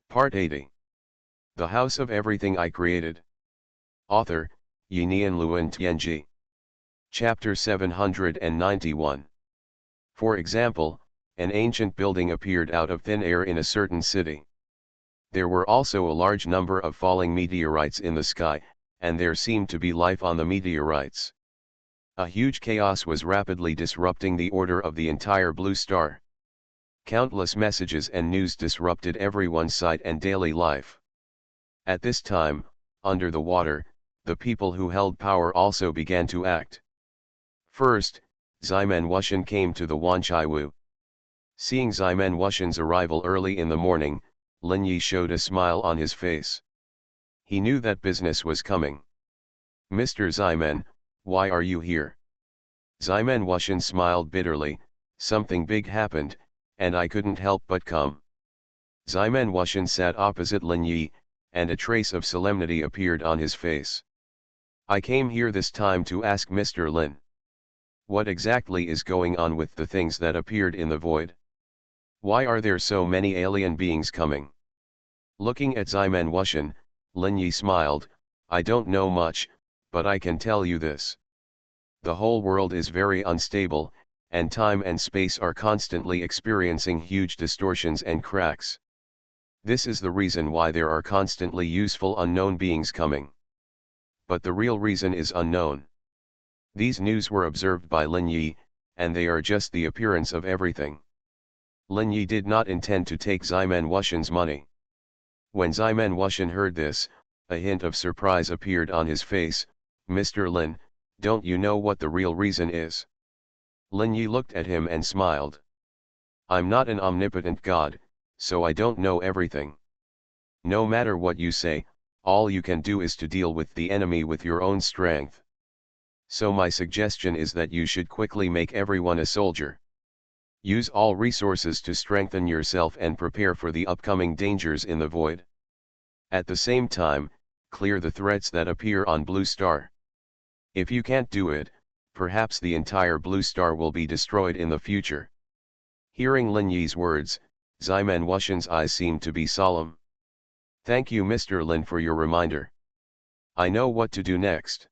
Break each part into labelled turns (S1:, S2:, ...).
S1: Part 80. The House of Everything I Created. Author, Yinian Luan Tianji. Chapter 791. For example, an ancient building appeared out of thin air in a certain city. There were also a large number of falling meteorites in the sky, and there seemed to be life on the meteorites. A huge chaos was rapidly disrupting the order of the entire blue star. Countless messages and news disrupted everyone's sight and daily life. At this time, under the water, the people who held power also began to act. First, Ximen Wuxian came to the Wanchaiwu. Seeing Ximen Wuxian's arrival early in the morning, Lin Yi showed a smile on his face. He knew that business was coming. "Mr. Ximen, why are you here?" Ximen Wuxian smiled bitterly. "Something big happened, and I couldn't help but come." Ximen Wuxian sat opposite Lin Yi, and a trace of solemnity appeared on his face. "I came here this time to ask Mr. Lin. What exactly is going on with the things that appeared in the void? Why are there so many alien beings coming?" Looking at Ximen Wuxian, Lin Yi smiled. "I don't know much, but I can tell you this. The whole world is very unstable, and time and space are constantly experiencing huge distortions and cracks. This is the reason why there are constantly useful unknown beings coming. But the real reason is unknown." These news were observed by Lin Yi, and they are just the appearance of everything. Lin Yi did not intend to take Ximen Wuxian's money. When Ximen Wuxian heard this, a hint of surprise appeared on his face. "Mr. Lin, don't you know what the real reason is?" Lin Yi looked at him and smiled. "I'm not an omnipotent god, so I don't know everything. No matter what you say, all you can do is to deal with the enemy with your own strength. So my suggestion is that you should quickly make everyone a soldier. Use all resources to strengthen yourself and prepare for the upcoming dangers in the void. At the same time, clear the threats that appear on Blue Star. If you can't do it, perhaps the entire Blue Star will be destroyed in the future." Hearing Lin Yi's words, Ximen Wuxian's eyes seemed to be solemn. "Thank you, Mr. Lin, for your reminder. I know what to do next."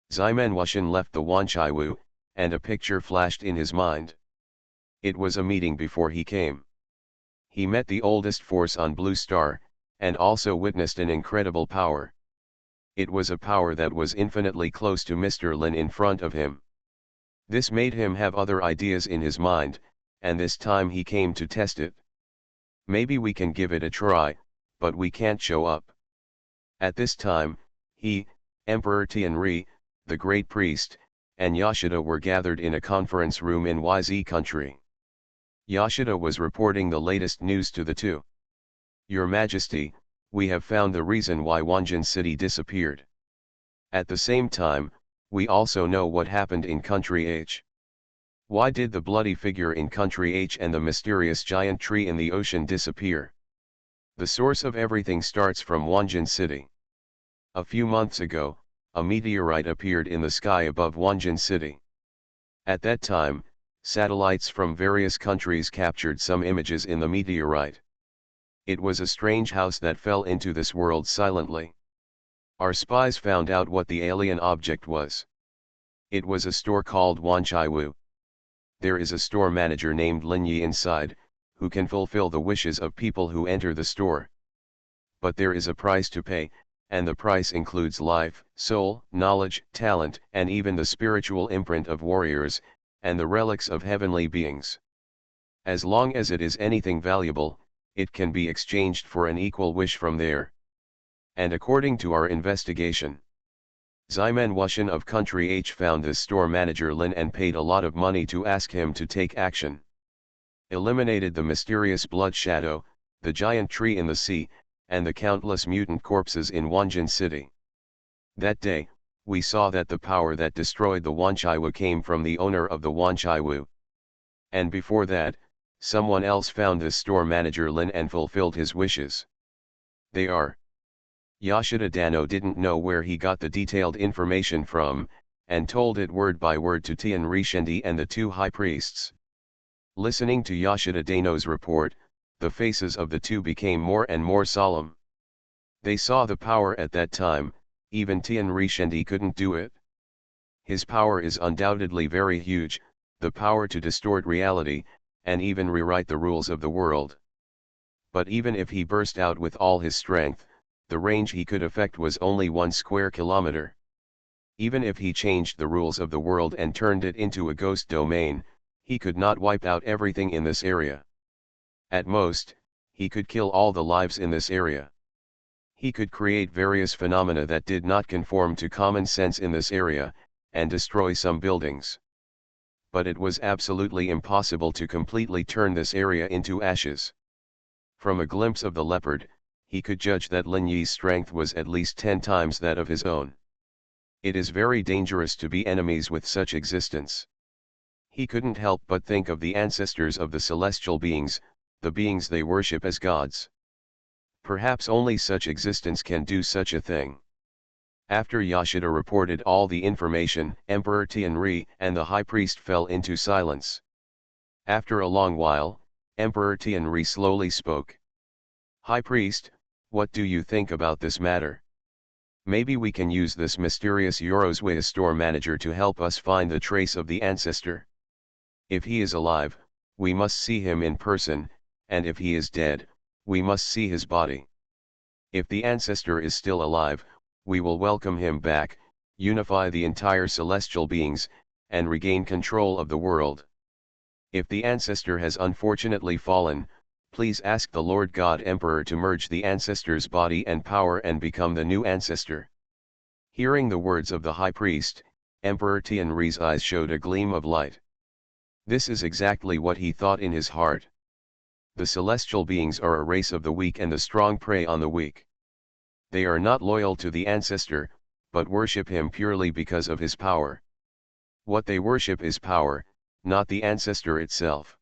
S1: Ximen Wuxian left the Wanchaiwu, and a picture flashed in his mind. It was a meeting before he came. He met the oldest force on Blue Star, and also witnessed an incredible power. It was a power that was infinitely close to Mr. Lin in front of him. This made him have other ideas in his mind, and this time he came to test it. "Maybe we can give it a try, but we can't show up." At this time, he, Emperor Tianri, the great priest, and Yashida were gathered in a conference room in YZ country. Yashida was reporting the latest news to the two. "Your Majesty, we have found the reason why Wanjin city disappeared. At the same time, we also know what happened in Country H. Why did the bloody figure in Country H and the mysterious giant tree in the ocean disappear? The source of everything starts from Wanjin city. A few months ago, a meteorite appeared in the sky above Wanjin city. At that time, satellites from various countries captured some images in the meteorite. It was a strange house that fell into this world silently. Our spies found out what the alien object was. It was a store called Wanchaiwu. There is a store manager named Lin Yi inside, who can fulfill the wishes of people who enter the store. But there is a price to pay, and the price includes life, soul, knowledge, talent, and even the spiritual imprint of warriors, and the relics of heavenly beings. As long as it is anything valuable, it can be exchanged for an equal wish from there. And according to our investigation, Ximen Wuxian of Country H found this store manager Lin and paid a lot of money to ask him to take action. Eliminated the mysterious blood shadow, the giant tree in the sea, and the countless mutant corpses in Wanjin city. That day, we saw that the power that destroyed the Wanchaiwu came from the owner of the Wanchaiwu. And before that, someone else found this store manager Lin and fulfilled his wishes. They are. Yashida Dano didn't know where he got the detailed information from, and told it word by word to Tianri Shendi and the two high priests. Listening to Yashida Dano's report, the faces of the two became more and more solemn. They saw the power at that time, even Tian Rishendi couldn't do it. His power is undoubtedly very huge, the power to distort reality, and even rewrite the rules of the world. But even if he burst out with all his strength, the range he could affect was only 1 square kilometer. Even if he changed the rules of the world and turned it into a ghost domain, he could not wipe out everything in this area. At most, he could kill all the lives in this area. He could create various phenomena that did not conform to common sense in this area, and destroy some buildings. But it was absolutely impossible to completely turn this area into ashes. From a glimpse of the leopard, he could judge that Lin Yi's strength was at least 10 times that of his own. It is very dangerous to be enemies with such existence. He couldn't help but think of the ancestors of the celestial beings, the beings they worship as gods. Perhaps only such existence can do such a thing. After Yashida reported all the information, Emperor Tianri and the high priest fell into silence. After a long while, Emperor Tianri slowly spoke. "High priest, what do you think about this matter? Maybe we can use this mysterious Eurozwaya store manager to help us find the trace of the ancestor. If he is alive, we must see him in person, and if he is dead, we must see his body. If the ancestor is still alive, we will welcome him back, unify the entire celestial beings, and regain control of the world. If the ancestor has unfortunately fallen, please ask the Lord God Emperor to merge the ancestor's body and power and become the new ancestor." Hearing the words of the high priest, Emperor Tianri's eyes showed a gleam of light. This is exactly what he thought in his heart. The celestial beings are a race of the weak, and the strong prey on the weak. They are not loyal to the ancestor, but worship him purely because of his power. What they worship is power, not the ancestor itself.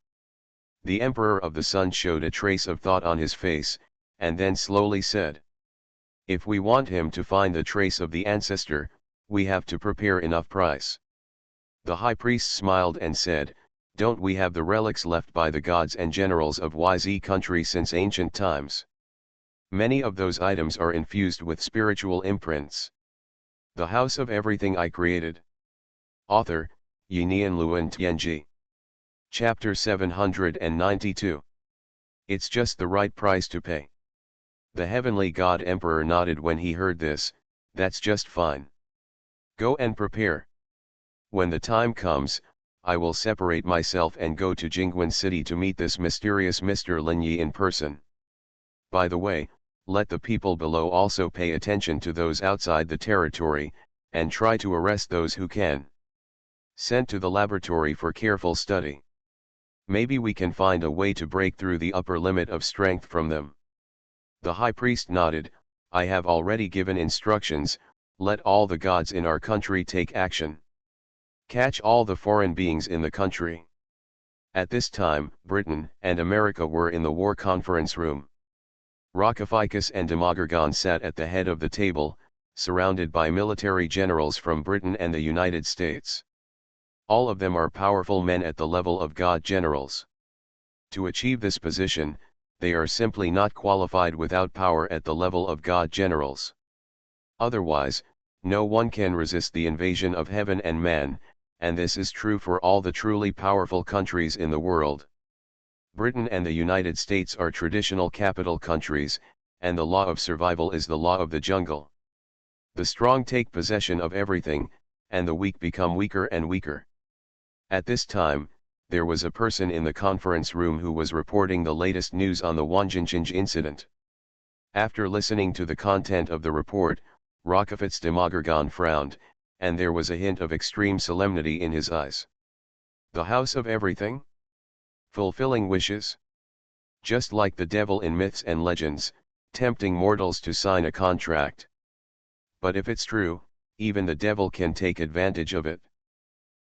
S1: The Emperor of the Sun showed a trace of thought on his face, and then slowly said, "If we want him to find the trace of the ancestor, we have to prepare enough price." The high priest smiled and said, "Don't we have the relics left by the gods and generals of YZ country since ancient times? Many of those items are infused with spiritual imprints. The House of Everything I Created." Author, Yinian Luan Tianji. Chapter 792. It's just the right price to pay. The heavenly god emperor nodded when he heard this. "That's just fine. Go and prepare. When the time comes, I will separate myself and go to Jingguan City to meet this mysterious Mr. Lin Yi in person. By the way, let the people below also pay attention to those outside the territory, and try to arrest those who can. Sent to the laboratory for careful study. Maybe we can find a way to break through the upper limit of strength from them." The high priest nodded. "I have already given instructions, let all the gods in our country take action. Catch all the foreign beings in the country." At this time, Britain and America were in the war conference room. Rockapicus and Demogorgon sat at the head of the table, surrounded by military generals from Britain and the United States. All of them are powerful men at the level of god generals. To achieve this position, they are simply not qualified without power at the level of god generals. Otherwise, no one can resist the invasion of heaven and man, and this is true for all the truly powerful countries in the world. Britain and the United States are traditional capital countries, and the law of survival is the law of the jungle. The strong take possession of everything, and the weak become weaker and weaker. At this time, there was a person in the conference room who was reporting the latest news on the Wanjinchinj incident. After listening to the content of the report, Rockafit's Demogorgon frowned, and there was a hint of extreme solemnity in his eyes. The House of Everything? Fulfilling wishes? Just like the devil in myths and legends, tempting mortals to sign a contract. But if it's true, even the devil can take advantage of it.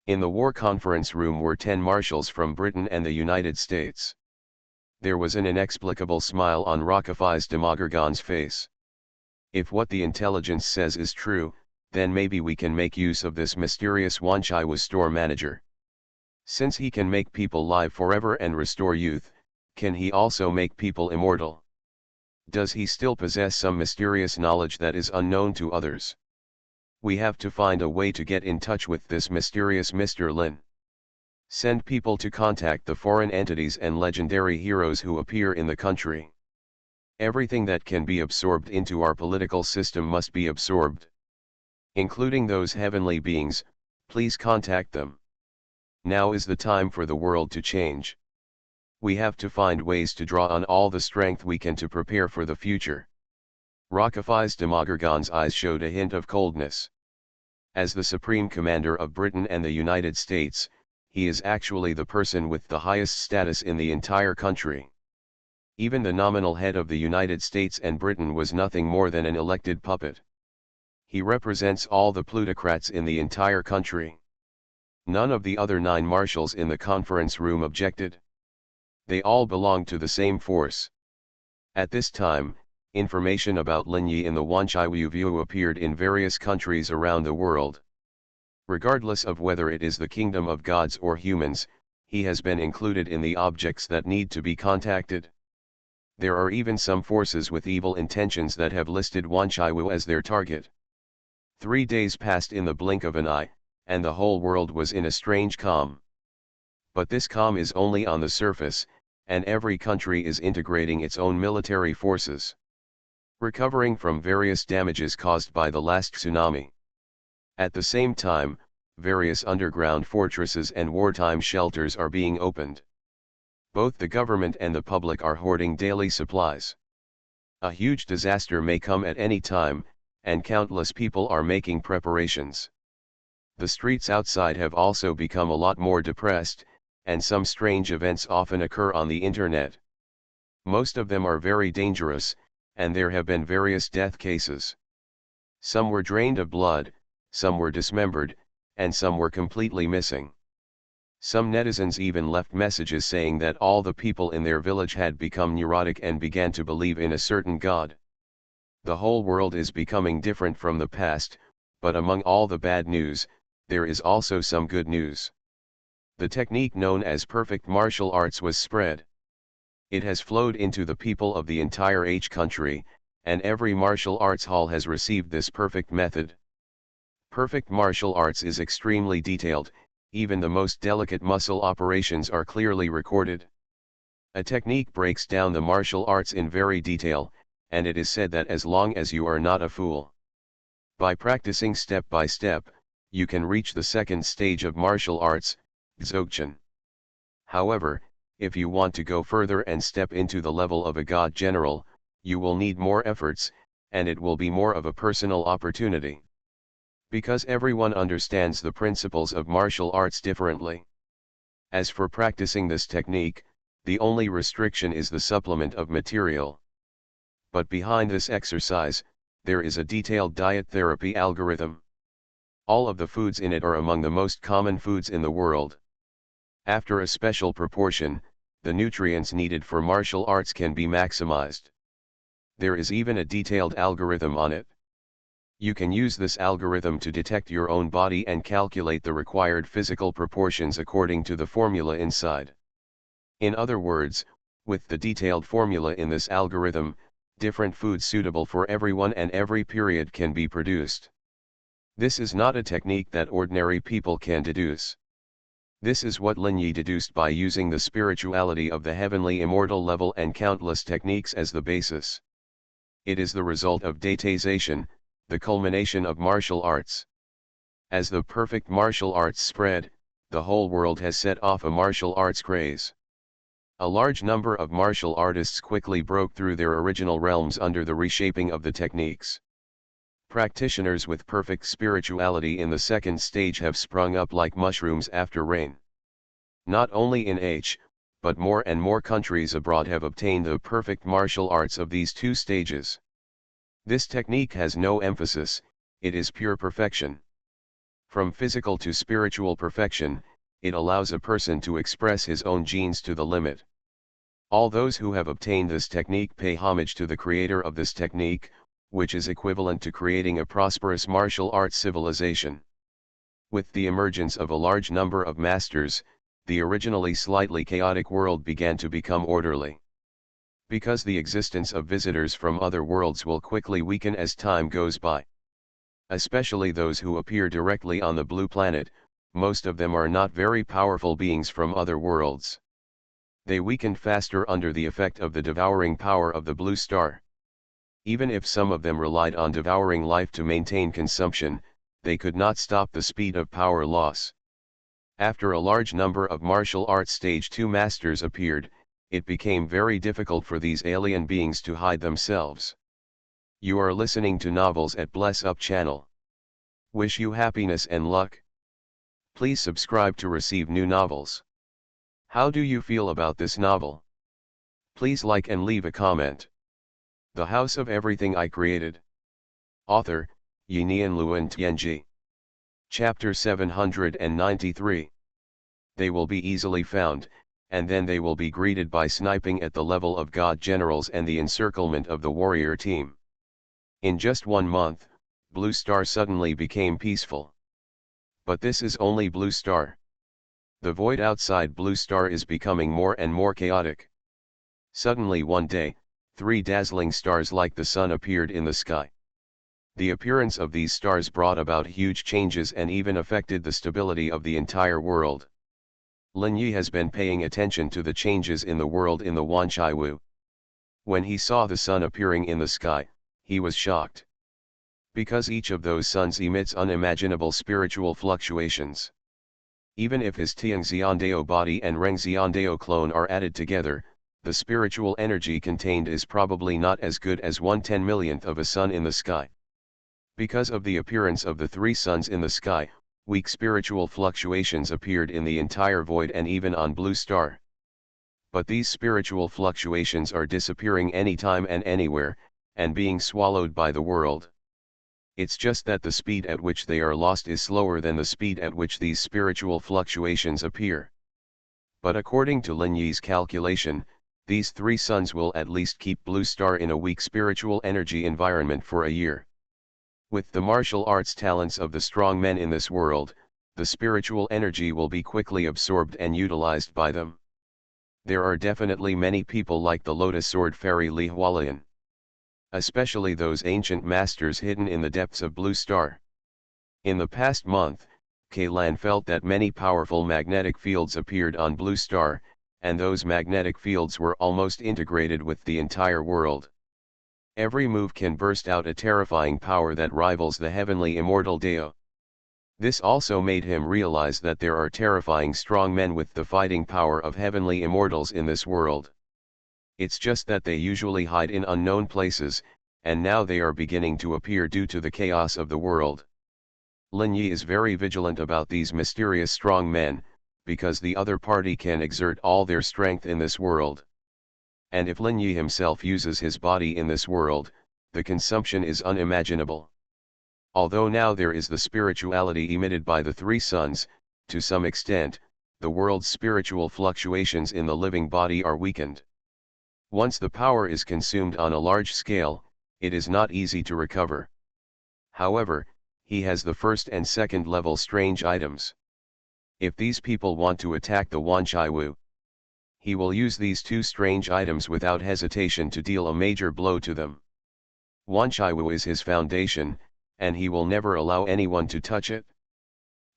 S1: In the war conference room were 10 marshals from Britain and the United States. There was an inexplicable smile on Rockafy's Demogorgon's face. If what the intelligence says is true, then maybe we can make use of this mysterious Wanchaiwa store manager. Since he can make people live forever and restore youth, Can he also make people immortal? Does he still possess some mysterious knowledge that is unknown to others? We have to find a way to get in touch with this mysterious Mr. Lin. Send people to contact the foreign entities and legendary heroes who appear in the country. Everything that can be absorbed into our political system must be absorbed. Including those heavenly beings, please contact them. Now is the time for the world to change. We have to find ways to draw on all the strength we can to prepare for the future. Rockefeller's Demogorgon's eyes showed a hint of coldness. As the Supreme Commander of Britain and the United States, he is actually the person with the highest status in the entire country. Even the nominal head of the United States and Britain was nothing more than an elected puppet. He represents all the plutocrats in the entire country. None of the other 9 marshals in the conference room objected. They all belong to the same force. At this time, information about Lin Yi in the Wanchaiwu View appeared in various countries around the world. Regardless of whether it is the kingdom of gods or humans, he has been included in the objects that need to be contacted. There are even some forces with evil intentions that have listed Wanchaiwu as their target. 3 days passed in the blink of an eye, and the whole world was in a strange calm. But this calm is only on the surface, and every country is integrating its own military forces. Recovering from various damages caused by the last tsunami. At the same time, various underground fortresses and wartime shelters are being opened. Both the government and the public are hoarding daily supplies. A huge disaster may come at any time, and countless people are making preparations. The streets outside have also become a lot more depressed, and some strange events often occur on the internet. Most of them are very dangerous, and there have been various death cases. Some were drained of blood, some were dismembered, and some were completely missing. Some netizens even left messages saying that all the people in their village had become neurotic and began to believe in a certain god. The whole world is becoming different from the past, but among all the bad news, there is also some good news. The technique known as perfect martial arts was spread. It has flowed into the people of the entire H country, and every martial arts hall has received this perfect method. Perfect martial arts is extremely detailed, even the most delicate muscle operations are clearly recorded. A technique breaks down the martial arts in very detail, and it is said that as long as you are not a fool. By practicing step by step, you can reach the second stage of martial arts, Dzogchen. However, if you want to go further and step into the level of a god general, you will need more efforts, and it will be more of a personal opportunity. Because everyone understands the principles of martial arts differently. As for practicing this technique, the only restriction is the supplement of material. But behind this exercise, there is a detailed diet therapy algorithm. All of the foods in it are among the most common foods in the world. After a special proportion, the nutrients needed for martial arts can be maximized. There is even a detailed algorithm on it. You can use this algorithm to detect your own body and calculate the required physical proportions according to the formula inside. In other words, with the detailed formula in this algorithm, different foods suitable for everyone and every period can be produced. This is not a technique that ordinary people can deduce. This is what Lin Yi deduced by using the spirituality of the heavenly immortal level and countless techniques as the basis. It is the result of datization, the culmination of martial arts. As the perfect martial arts spread, the whole world has set off a martial arts craze. A large number of martial artists quickly broke through their original realms under the reshaping of the techniques. Practitioners with perfect spirituality in the second stage have sprung up like mushrooms after rain. Not only in H, but more and more countries abroad have obtained the perfect martial arts of these 2 stages. This technique has no emphasis, it is pure perfection. From physical to spiritual perfection, it allows a person to express his own genes to the limit. All those who have obtained this technique pay homage to the creator of this technique, which is equivalent to creating a prosperous martial arts civilization. With the emergence of a large number of masters, the originally slightly chaotic world began to become orderly. Because the existence of visitors from other worlds will quickly weaken as time goes by. Especially those who appear directly on the blue planet, most of them are not very powerful beings from other worlds. They weakened faster under the effect of the devouring power of the blue star. Even if some of them relied on devouring life to maintain consumption, they could not stop the speed of power loss. After a large number of martial arts stage 2 masters appeared, it became very difficult for these alien beings to hide themselves. You are listening to Novels at Bless Up channel. Wish you happiness and luck. Please subscribe to receive new novels. How do you feel about this novel? Please like and leave a comment. The House of Everything I Created. Author, Xuanhuan Luan Tianji. Chapter 793. They will be easily found, and then they will be greeted by sniping at the level of God generals and the encirclement of the warrior team. In just 1 month, Blue Star suddenly became peaceful. But this is only Blue Star. The void outside Blue Star is becoming more and more chaotic. Suddenly one day, 3 dazzling stars like the sun appeared in the sky. The appearance of these stars brought about huge changes and even affected the stability of the entire world. Lin Yi has been paying attention to the changes in the world in the Wanchai. When he saw the sun appearing in the sky, he was shocked. Because each of those suns emits unimaginable spiritual fluctuations. Even if his Tianxiandao body and Rengxiandao clone are added together, the spiritual energy contained is probably not as good as 1/10,000,000th of a sun in the sky. Because of the appearance of the 3 suns in the sky, weak spiritual fluctuations appeared in the entire void and even on Blue Star. But these spiritual fluctuations are disappearing anytime and anywhere, and being swallowed by the world. It's just that the speed at which they are lost is slower than the speed at which these spiritual fluctuations appear. But according to Lin Yi's calculation, these 3 suns will at least keep Blue Star in a weak spiritual energy environment for a year. With the martial arts talents of the strong men in this world, the spiritual energy will be quickly absorbed and utilized by them. There are definitely many people like the Lotus Sword Fairy Li Hualian. Especially those ancient masters hidden in the depths of Blue Star. In the past month, Kailan felt that many powerful magnetic fields appeared on Blue Star, and those magnetic fields were almost integrated with the entire world. Every move can burst out a terrifying power that rivals the heavenly immortal Dao. This also made him realize that there are terrifying strong men with the fighting power of heavenly immortals in this world. It's just that they usually hide in unknown places, and now they are beginning to appear due to the chaos of the world. Lin Yi is very vigilant about these mysterious strong men, because the other party can exert all their strength in this world. And if Lin Yi himself uses his body in this world, the consumption is unimaginable. Although now there is the spirituality emitted by the 3 suns, to some extent, the world's spiritual fluctuations in the living body are weakened. Once the power is consumed on a large scale, it is not easy to recover. However, he has the 1st and 2nd level strange items. If these people want to attack the Wanchai, he will use these 2 strange items without hesitation to deal a major blow to them. Wanchai is his foundation, and he will never allow anyone to touch it.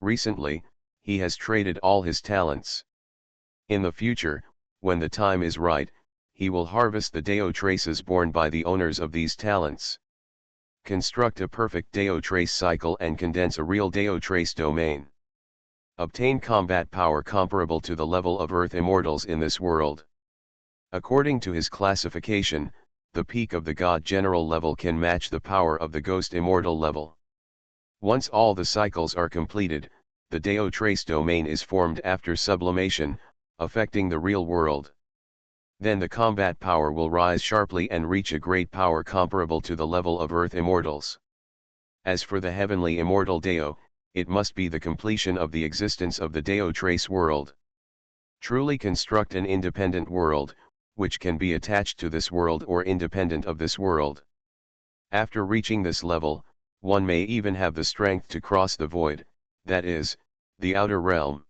S1: Recently, he has traded all his talents. In the future, when the time is right, he will harvest the Dao traces borne by the owners of these talents. Construct a perfect Dao trace cycle and condense a real Dao trace domain. Obtain combat power comparable to the level of Earth immortals in this world. According to his classification, the peak of the God General level can match the power of the Ghost Immortal level. Once all the cycles are completed, the Dao trace domain is formed after sublimation, affecting the real world. Then the combat power will rise sharply and reach a great power comparable to the level of Earth immortals. As for the heavenly immortal Dao, it must be the completion of the existence of the Dao trace world. Truly construct an independent world, which can be attached to this world or independent of this world. After reaching this level, one may even have the strength to cross the void, that is, the outer realm.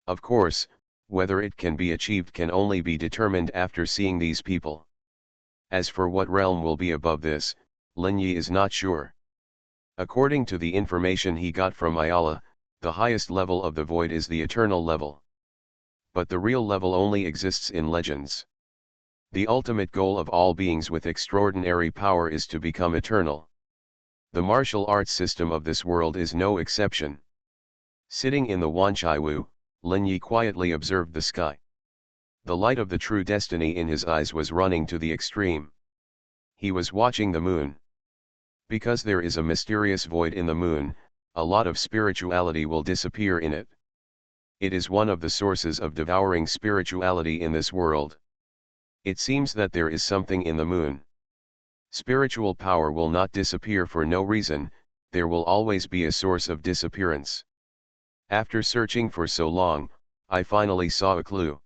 S1: Of course, Whether it can be achieved can only be determined after seeing these people. As for what realm will be above this, Lin Yi is not sure. According to the information he got from Ayala, the highest level of the void is the eternal level. But the real level only exists in legends. The ultimate goal of all beings with extraordinary power is to become eternal. The martial arts system of this world is no exception. Sitting in the Wanchaiwu, Lin Yi quietly observed the sky. The light of the true destiny in his eyes was running to the extreme. He was watching the moon. Because there is a mysterious void in the moon, a lot of spirituality will disappear in it. It is one of the sources of devouring spirituality in this world. It seems that there is something in the moon. Spiritual power will not disappear for no reason, there will always be a source of disappearance. After searching for so long, I finally saw a clue.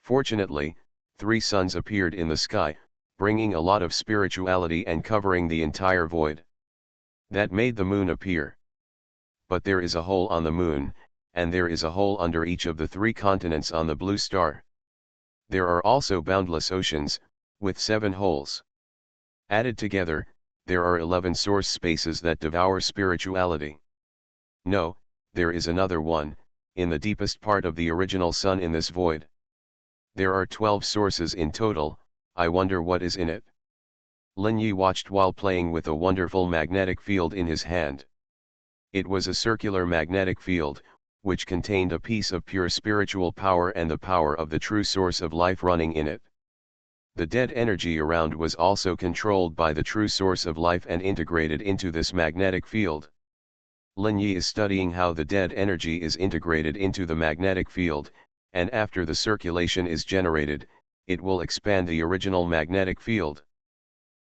S1: Fortunately, 3 suns appeared in the sky, bringing a lot of spirituality and covering the entire void. That made the moon appear. But there is a hole on the moon, and there is a hole under each of the 3 continents on the blue star. There are also boundless oceans, with 7 holes. Added together, there are 11 source spaces that devour spirituality. No, there is another one, in the deepest part of the original sun in this void. There are 12 sources in total, I wonder what is in it. Lin Yi watched while playing with a wonderful magnetic field in his hand. It was a circular magnetic field, which contained a piece of pure spiritual power and the power of the true source of life running in it. The dead energy around was also controlled by the true source of life and integrated into this magnetic field. Lin Yi is studying how the dead energy is integrated into the magnetic field, and after the circulation is generated, it will expand the original magnetic field.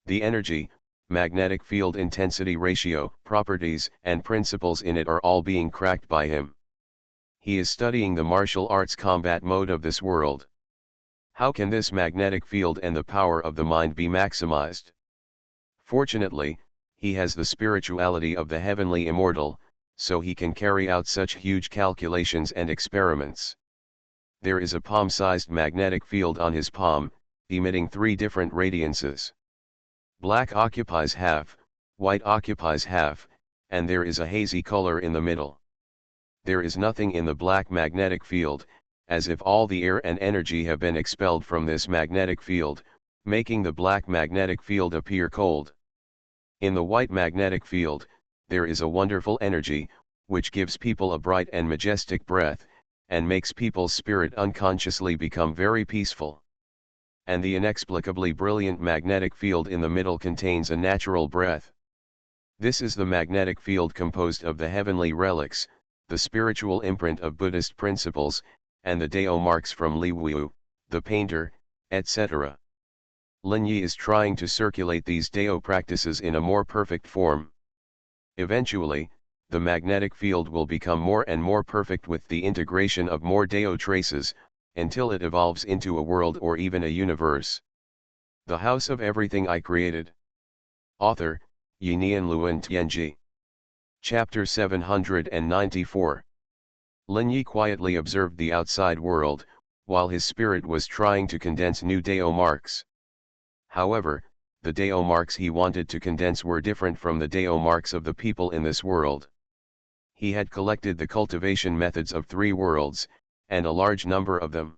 S1: The energy, magnetic field intensity ratio, properties, and principles in it are all being cracked by him. He is studying the martial arts combat mode of this world. How can this magnetic field and the power of the mind be maximized? Fortunately, he has the spirituality of the heavenly immortal, so he can carry out such huge calculations and experiments. There is a palm-sized magnetic field on his palm, emitting 3 different radiances. Black occupies half, white occupies half, and there is a hazy color in the middle. There is nothing in the black magnetic field, as if all the air and energy have been expelled from this magnetic field, making the black magnetic field appear cold. In the white magnetic field, there is a wonderful energy, which gives people a bright and majestic breath, and makes people's spirit unconsciously become very peaceful. And the inexplicably brilliant magnetic field in the middle contains a natural breath. This is the magnetic field composed of the heavenly relics, the spiritual imprint of Buddhist principles, and the Dao marks from Li Wu, the painter, etc. Lin Yi is trying to circulate these Dao practices in a more perfect form. Eventually, the magnetic field will become more and more perfect with the integration of more Dao traces, until it evolves into a world or even a universe. The House of Everything I Created. Author, Yinian Luan Tianji. Chapter 794. Lin Yi quietly observed the outside world, while his spirit was trying to condense new Dao marks. However, the Dao marks he wanted to condense were different from the Dao marks of the people in this world. He had collected the cultivation methods of 3 worlds, and a large number of them.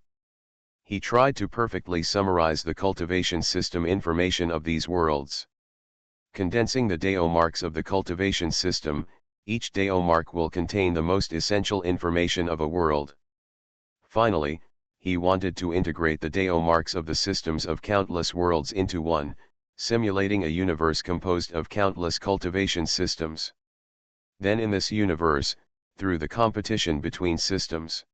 S1: He tried to perfectly summarize the cultivation system information of these worlds. Condensing the Dao marks of the cultivation system, each Dao mark will contain the most essential information of a world. Finally, he wanted to integrate the Dao marks of the systems of countless worlds into one, simulating a universe composed of countless cultivation systems. Then in this universe, through the competition between systems,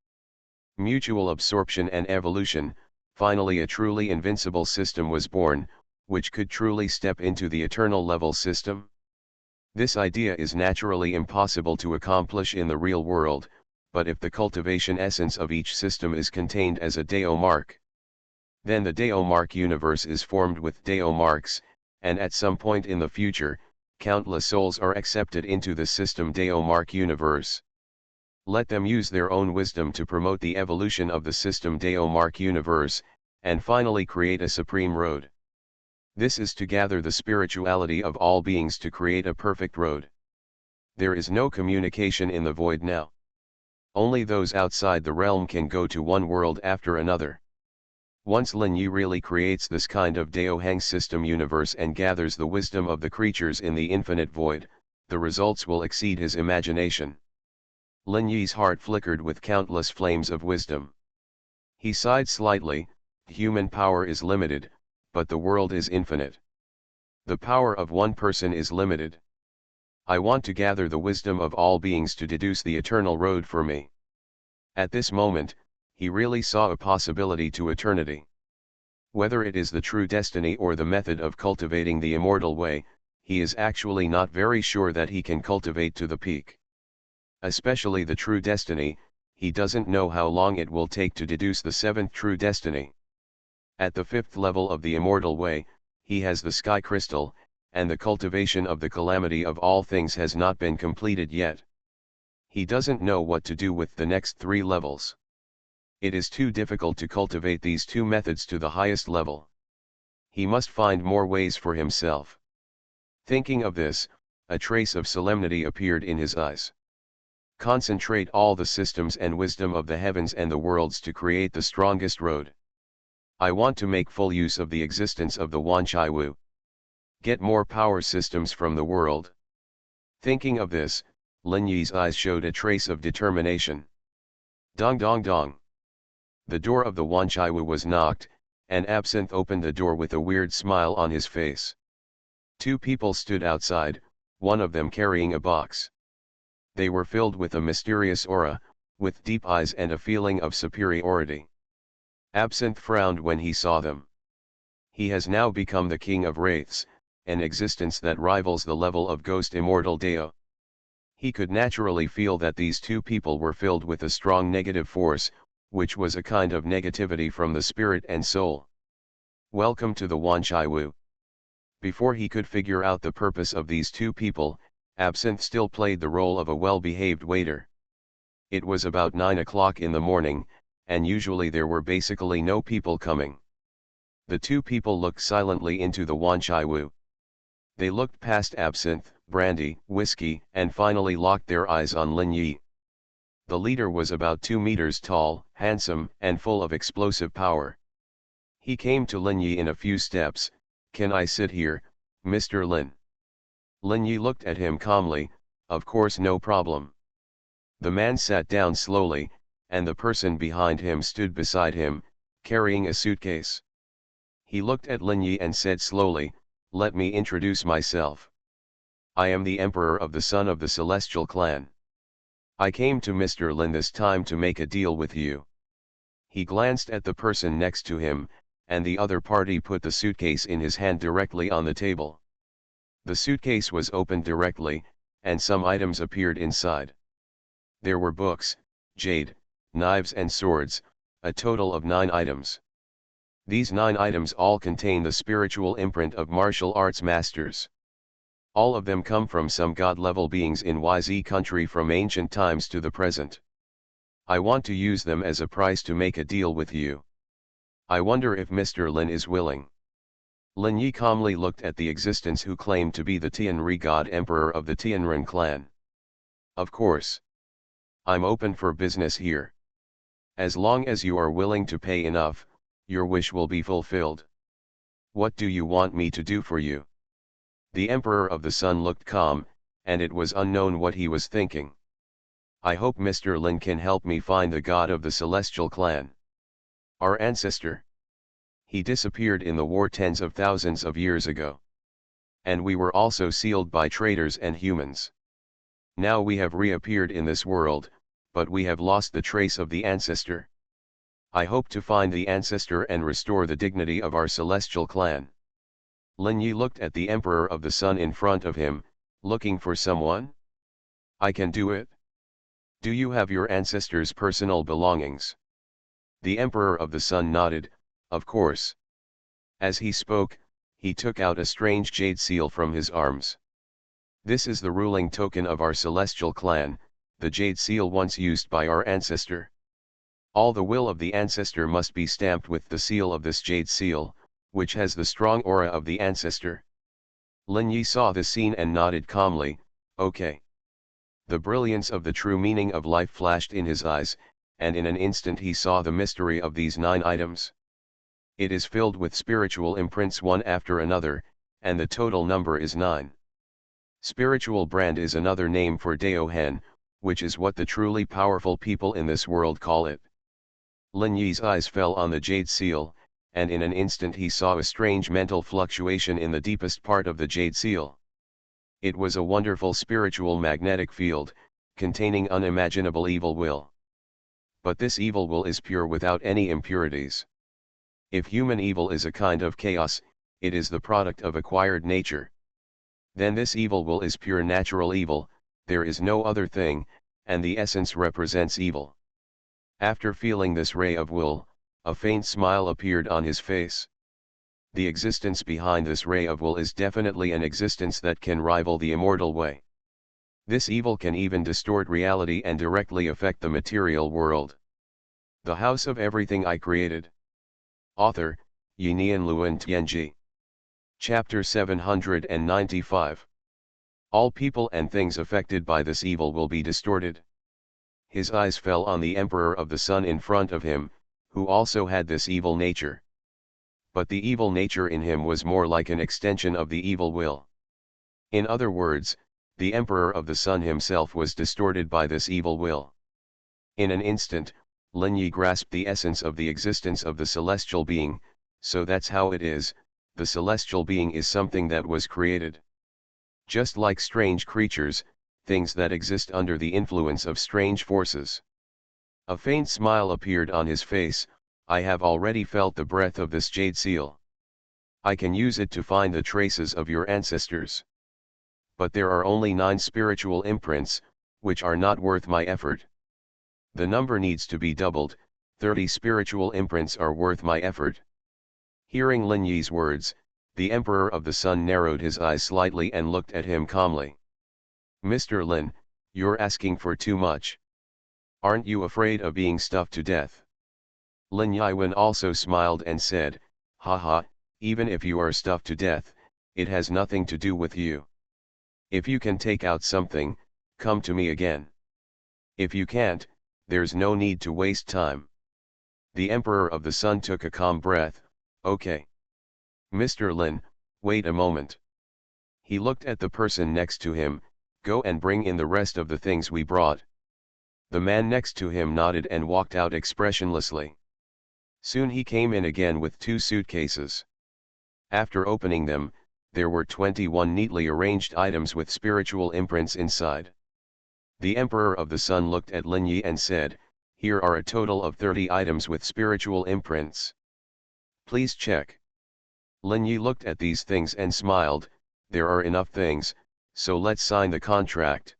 S1: mutual absorption and evolution, finally a truly invincible system was born, which could truly step into the eternal level system. This idea is naturally impossible to accomplish in the real world, but if the cultivation essence of each system is contained as a Dao mark, then the Dao mark universe is formed with Dao marks, and at some point in the future, countless souls are accepted into the system Dao mark universe. Let them use their own wisdom to promote the evolution of the system Deo Mark universe, and finally create a supreme road. This is to gather the spirituality of all beings to create a perfect road. There is no communication in the void now. Only those outside the realm can go to one world after another. Once Lin Yi really creates this kind of Dao Hang system universe and gathers the wisdom of the creatures in the infinite void, the results will exceed his imagination. Lin Yi's heart flickered with countless flames of wisdom. He sighed slightly. Human power is limited, but the world is infinite. The power of one person is limited. I want to gather the wisdom of all beings to deduce the eternal road for me. At this moment, he really saw a possibility to eternity. Whether it is the true destiny or the method of cultivating the immortal way, he is actually not very sure that he can cultivate to the peak. Especially the true destiny, he doesn't know how long it will take to deduce the seventh true destiny. At the fifth level of the immortal way, he has the sky crystal, and the cultivation of the calamity of all things has not been completed yet. He doesn't know what to do with the next three levels. It is too difficult to cultivate these two methods to the highest level. He must find more ways for himself. Thinking of this, a trace of solemnity appeared in his eyes. Concentrate all the systems and wisdom of the heavens and the worlds to create the strongest road. I want to make full use of the existence of the Wanchai Wu. Get more power systems from the world. Thinking of this, Lin Yi's eyes showed a trace of determination. Dong dong dong. The door of the Wanchai Wu was knocked, and Absinthe opened the door with a weird smile on his face. Two people stood outside, one of them carrying a box. They were filled with a mysterious aura, with deep eyes and a feeling of superiority. Absinthe frowned when he saw them. He has now become the king of wraiths, an existence that rivals the level of ghost immortal Deo. He could naturally feel that these two people were filled with a strong negative force, which was a kind of negativity from the spirit and soul. Welcome to the Wanchai Wu. Before he could figure out the purpose of these two people, Absinthe still played the role of a well-behaved waiter. It was about 9 o'clock in the morning, and usually there were basically no people coming. The two people looked silently into the Wanchai Wu. They looked past absinthe, brandy, whiskey, and finally locked their eyes on Lin Yi. The leader was about 2 meters tall, handsome, and full of explosive power. He came to Lin Yi in a few steps. "Can I sit here, Mr. Lin?" Lin Yi looked at him calmly. "Of course, no problem." The man sat down slowly, and the person behind him stood beside him, carrying a suitcase. He looked at Lin Yi and said slowly, "Let me introduce myself. I am the Emperor of the Son of the Celestial Clan. I came to Mr. Lin this time to make a deal with you." He glanced at the person next to him, and the other party put the suitcase in his hand directly on the table. The suitcase was opened directly, and some items appeared inside. There were books, jade, knives and swords, a total of 9 items. These 9 items all contain the spiritual imprint of martial arts masters. All of them come from some god-level beings in YZ country from ancient times to the present. I want to use them as a price to make a deal with you. I wonder if Mr. Lin is willing. Lin Yi calmly looked at the existence who claimed to be the Tianri god emperor of the Tianren clan. Of course. I'm open for business here. As long as you are willing to pay enough, your wish will be fulfilled. What do you want me to do for you? The Emperor of the Sun looked calm, and it was unknown what he was thinking. I hope Mr. Lin can help me find the god of the Celestial Clan. Our ancestor. He disappeared in the war tens of thousands of years ago. And we were also sealed by traitors and humans. Now we have reappeared in this world, but we have lost the trace of the ancestor. I hope to find the ancestor and restore the dignity of our celestial clan. Lin Yi looked at the Emperor of the Sun in front of him, looking for someone? I can do it. Do you have your ancestor's personal belongings? The Emperor of the Sun nodded, of course. As he spoke, he took out a strange jade seal from his arms. This is the ruling token of our celestial clan, the jade seal once used by our ancestor. All the will of the ancestor must be stamped with the seal of this jade seal, which has the strong aura of the ancestor. Lin Yi saw the scene and nodded calmly, okay. The brilliance of the true meaning of life flashed in his eyes, and in an instant he saw the mystery of these 9 items. It is filled with spiritual imprints one after another, and the total number is 9. Spiritual brand is another name for Daohen, which is what the truly powerful people in this world call it. Lin Yi's eyes fell on the jade seal, and in an instant he saw a strange mental fluctuation in the deepest part of the jade seal. It was a wonderful spiritual magnetic field, containing unimaginable evil will. But this evil will is pure without any impurities. If human evil is a kind of chaos, it is the product of acquired nature. Then this evil will is pure natural evil, there is no other thing, and the essence represents evil. After feeling this ray of will, a faint smile appeared on his face. The existence behind this ray of will is definitely an existence that can rival the immortal way. This evil can even distort reality and directly affect the material world. The House of Everything I Created. Author, Yinian Luan Tianji. Chapter 795. All people and things affected by this evil will be distorted. His eyes fell on the Emperor of the Sun in front of him, who also had this evil nature. But the evil nature in him was more like an extension of the evil will. In other words, the Emperor of the Sun himself was distorted by this evil will. In an instant, Lin Yi grasped the essence of the existence of the celestial being, so that's how it is, the celestial being is something that was created. Just like strange creatures, things that exist under the influence of strange forces. A faint smile appeared on his face. I have already felt the breath of this jade seal. I can use it to find the traces of your ancestors. But there are only 9 spiritual imprints, which are not worth my effort. The number needs to be doubled, 30 spiritual imprints are worth my effort. Hearing Lin Yi's words, the Emperor of the Sun narrowed his eyes slightly and looked at him calmly. Mr. Lin, you're asking for too much. Aren't you afraid of being stuffed to death? Lin Yiwen also smiled and said, haha, even if you are stuffed to death, it has nothing to do with you. If you can take out something, come to me again. If you can't, there's no need to waste time. The Emperor of the Sun took a calm breath, okay. Mr. Lin, wait a moment. He looked at the person next to him, go and bring in the rest of the things we brought. The man next to him nodded and walked out expressionlessly. Soon he came in again with 2 suitcases. After opening them, there were 21 neatly arranged items with spiritual imprints inside. The Emperor of the Sun looked at Lin Yi and said, here are a total of 30 items with spiritual imprints. Please check. Lin Yi looked at these things and smiled, there are enough things, so let's sign the contract.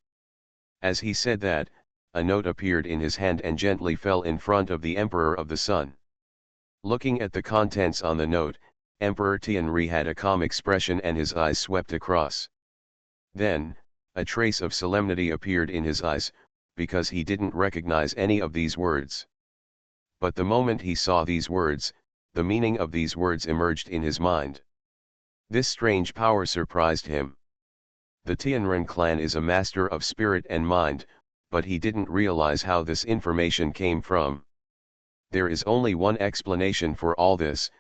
S1: As he said that, a note appeared in his hand and gently fell in front of the Emperor of the Sun. Looking at the contents on the note, Emperor Tianri had a calm expression and his eyes swept across. Then, a trace of solemnity appeared in his eyes, because he didn't recognize any of these words. But the moment he saw these words, the meaning of these words emerged in his mind. This strange power surprised him. The Tianren clan is a master of spirit and mind, but he didn't realize how this information came from. There is only one explanation for all this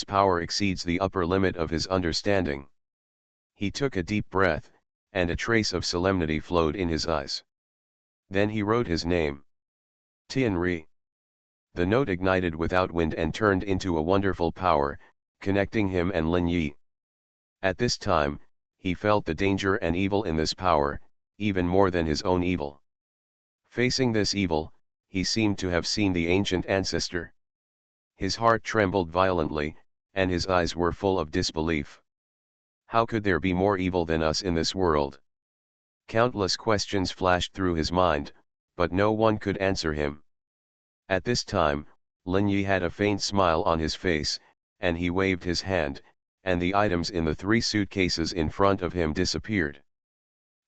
S1: power exceeds the upper limit of his understanding. He took a deep breath, and a trace of solemnity flowed in his eyes. Then he wrote his name. Tianri. The note ignited without wind and turned into a wonderful power, connecting him and Lin Yi. At this time, he felt the danger and evil in this power, even more than his own evil. Facing this evil, he seemed to have seen the ancient ancestor. His heart trembled violently, and his eyes were full of disbelief. How could there be more evil than us in this world? Countless questions flashed through his mind, but no one could answer him. At this time, Lin Yi had a faint smile on his face, and he waved his hand, and the items in the 3 suitcases in front of him disappeared.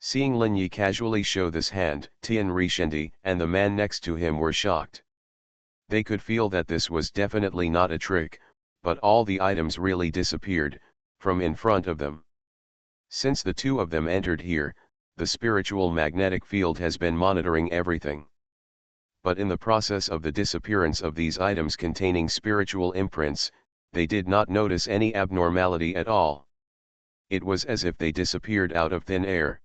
S1: Seeing Lin Yi casually show this hand, Tian Rishendi and the man next to him were shocked. They could feel that this was definitely not a trick, but all the items really disappeared from in front of them. Since the two of them entered here, the spiritual magnetic field has been monitoring everything. But in the process of the disappearance of these items containing spiritual imprints, they did not notice any abnormality at all. It was as if they disappeared out of thin air.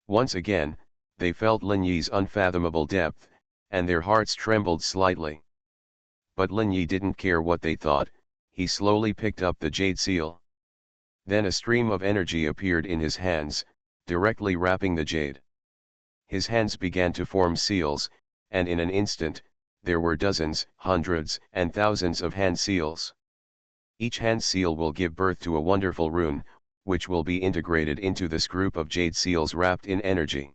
S1: Once again, they felt Lin Yi's unfathomable depth, and their hearts trembled slightly. But Lin Yi didn't care what they thought. He slowly picked up the jade seal. Then a stream of energy appeared in his hands, directly wrapping the jade. His hands began to form seals, and in an instant, there were dozens, hundreds, and thousands of hand seals. Each hand seal will give birth to a wonderful rune, which will be integrated into this group of jade seals wrapped in energy.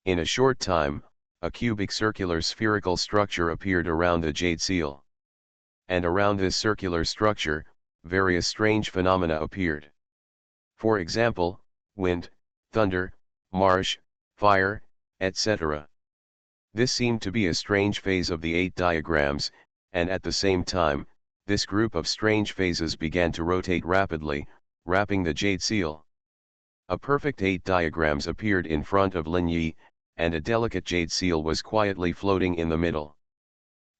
S1: In a short time, a cubic circular spherical structure appeared around the jade seal. And around this circular structure, various strange phenomena appeared. For example, wind, thunder, marsh, fire, etc. This seemed to be a strange phase of the 8 diagrams, and at the same time, this group of strange phases began to rotate rapidly, wrapping the jade seal. A perfect 8 diagrams appeared in front of Lin Yi, and a delicate jade seal was quietly floating in the middle.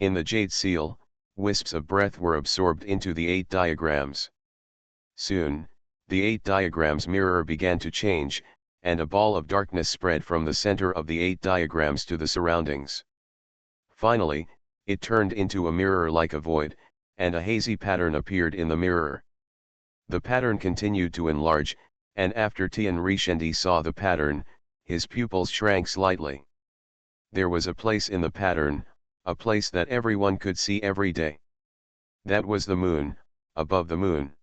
S1: In the jade seal, wisps of breath were absorbed into the 8 diagrams. Soon, the 8 diagrams mirror began to change, and a ball of darkness spread from the center of the 8 diagrams to the surroundings. Finally, it turned into a mirror like a void, and a hazy pattern appeared in the mirror. The pattern continued to enlarge, and after Tian Rishendi saw the pattern, his pupils shrank slightly. There was a place in the pattern, a place that everyone could see every day. That was the moon, above the moon.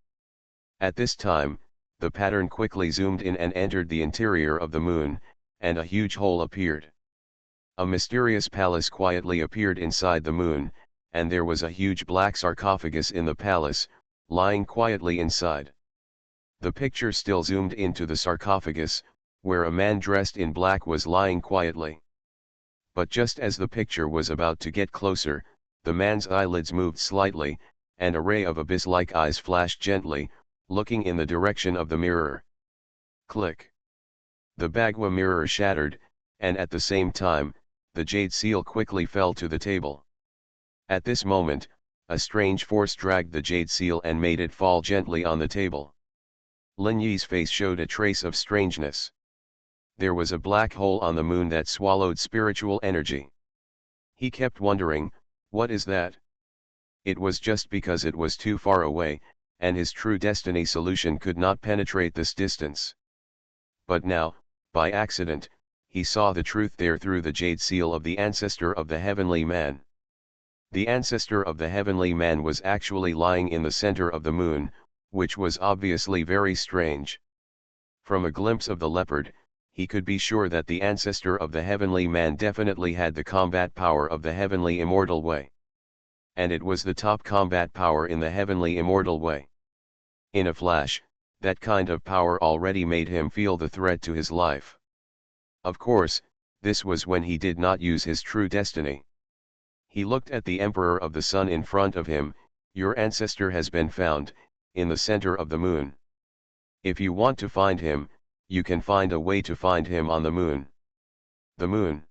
S1: At this time, the pattern quickly zoomed in and entered the interior of the moon, and a huge hole appeared. A mysterious palace quietly appeared inside the moon, and there was a huge black sarcophagus in the palace, lying quietly inside. The picture still zoomed into the sarcophagus, where a man dressed in black was lying quietly. But just as the picture was about to get closer, the man's eyelids moved slightly, and a ray of abyss-like eyes flashed gently, looking in the direction of the mirror. Click. The Bagua mirror shattered, and at the same time, the jade seal quickly fell to the table. At this moment, a strange force dragged the jade seal and made it fall gently on the table. Lin Yi's face showed a trace of strangeness. There was a black hole on the moon that swallowed spiritual energy. He kept wondering, what is that? It was just because it was too far away, and his true destiny solution could not penetrate this distance. But now, by accident, he saw the truth there through the jade seal of the ancestor of the heavenly man. The ancestor of the heavenly man was actually lying in the center of the moon, which was obviously very strange. From a glimpse of the leopard, he could be sure that the ancestor of the heavenly man definitely had the combat power of the heavenly immortal way. And it was the top combat power in the heavenly immortal way. In a flash, that kind of power already made him feel the threat to his life. Of course, this was when he did not use his true destiny. He looked at the Emperor of the Sun in front of him. Your ancestor has been found, in the center of the moon. If you want to find him, you can find a way to find him on the moon. The moon.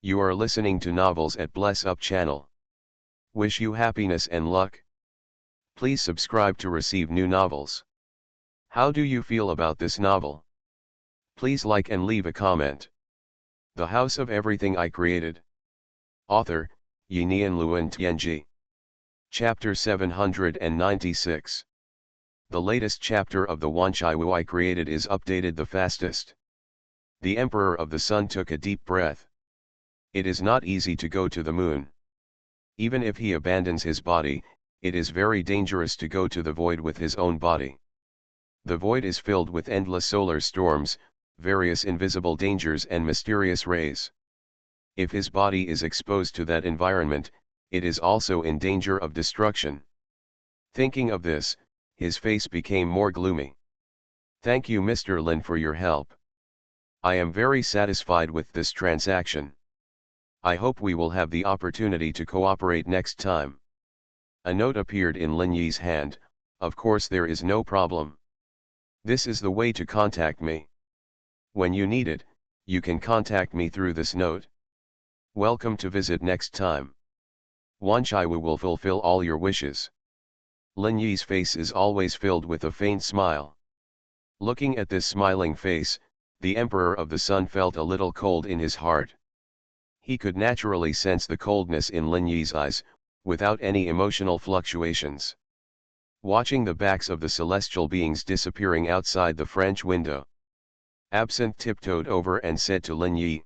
S1: You are listening to novels at Bless Up channel. Wish you happiness and luck. Please subscribe to receive new novels. How do you feel about this novel? Please like and leave a comment. The House of Everything I Created. Author, Yinian Luan Tianji. Chapter 796. The latest chapter of the Wanchai I Created is updated the fastest. The Emperor of the Sun took a deep breath. It is not easy to go to the moon. Even if he abandons his body, it is very dangerous to go to the void with his own body. The void is filled with endless solar storms, various invisible dangers and mysterious rays. If his body is exposed to that environment, it is also in danger of destruction. Thinking of this, his face became more gloomy. Thank you Mr. Lin for your help. I am very satisfied with this transaction. I hope we will have the opportunity to cooperate next time. A note appeared in Lin Yi's hand. Of course there is no problem. This is the way to contact me. When you need it, you can contact me through this note. Welcome to visit next time. Wanchaiwu will fulfill all your wishes. Lin Yi's face is always filled with a faint smile. Looking at this smiling face, the Emperor of the Sun felt a little cold in his heart. He could naturally sense the coldness in Lin Yi's eyes, without any emotional fluctuations. Watching the backs of the celestial beings disappearing outside the French window, Absinthe tiptoed over and said to Lin Yi,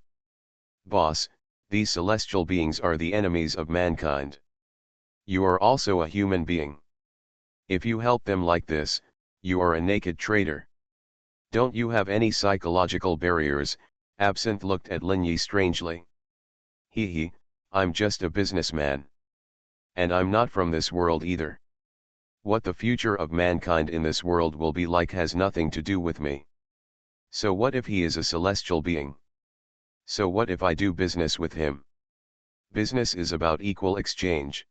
S1: "Boss, these celestial beings are the enemies of mankind. You are also a human being. If you help them like this, you are a naked traitor. Don't you have any psychological barriers?" Absinthe looked at Lin Yi strangely. He, I'm just a businessman. And I'm not from this world either. What the future of mankind in this world will be like has nothing to do with me. So what if he is a celestial being? So what if I do business with him? Business is about equal exchange.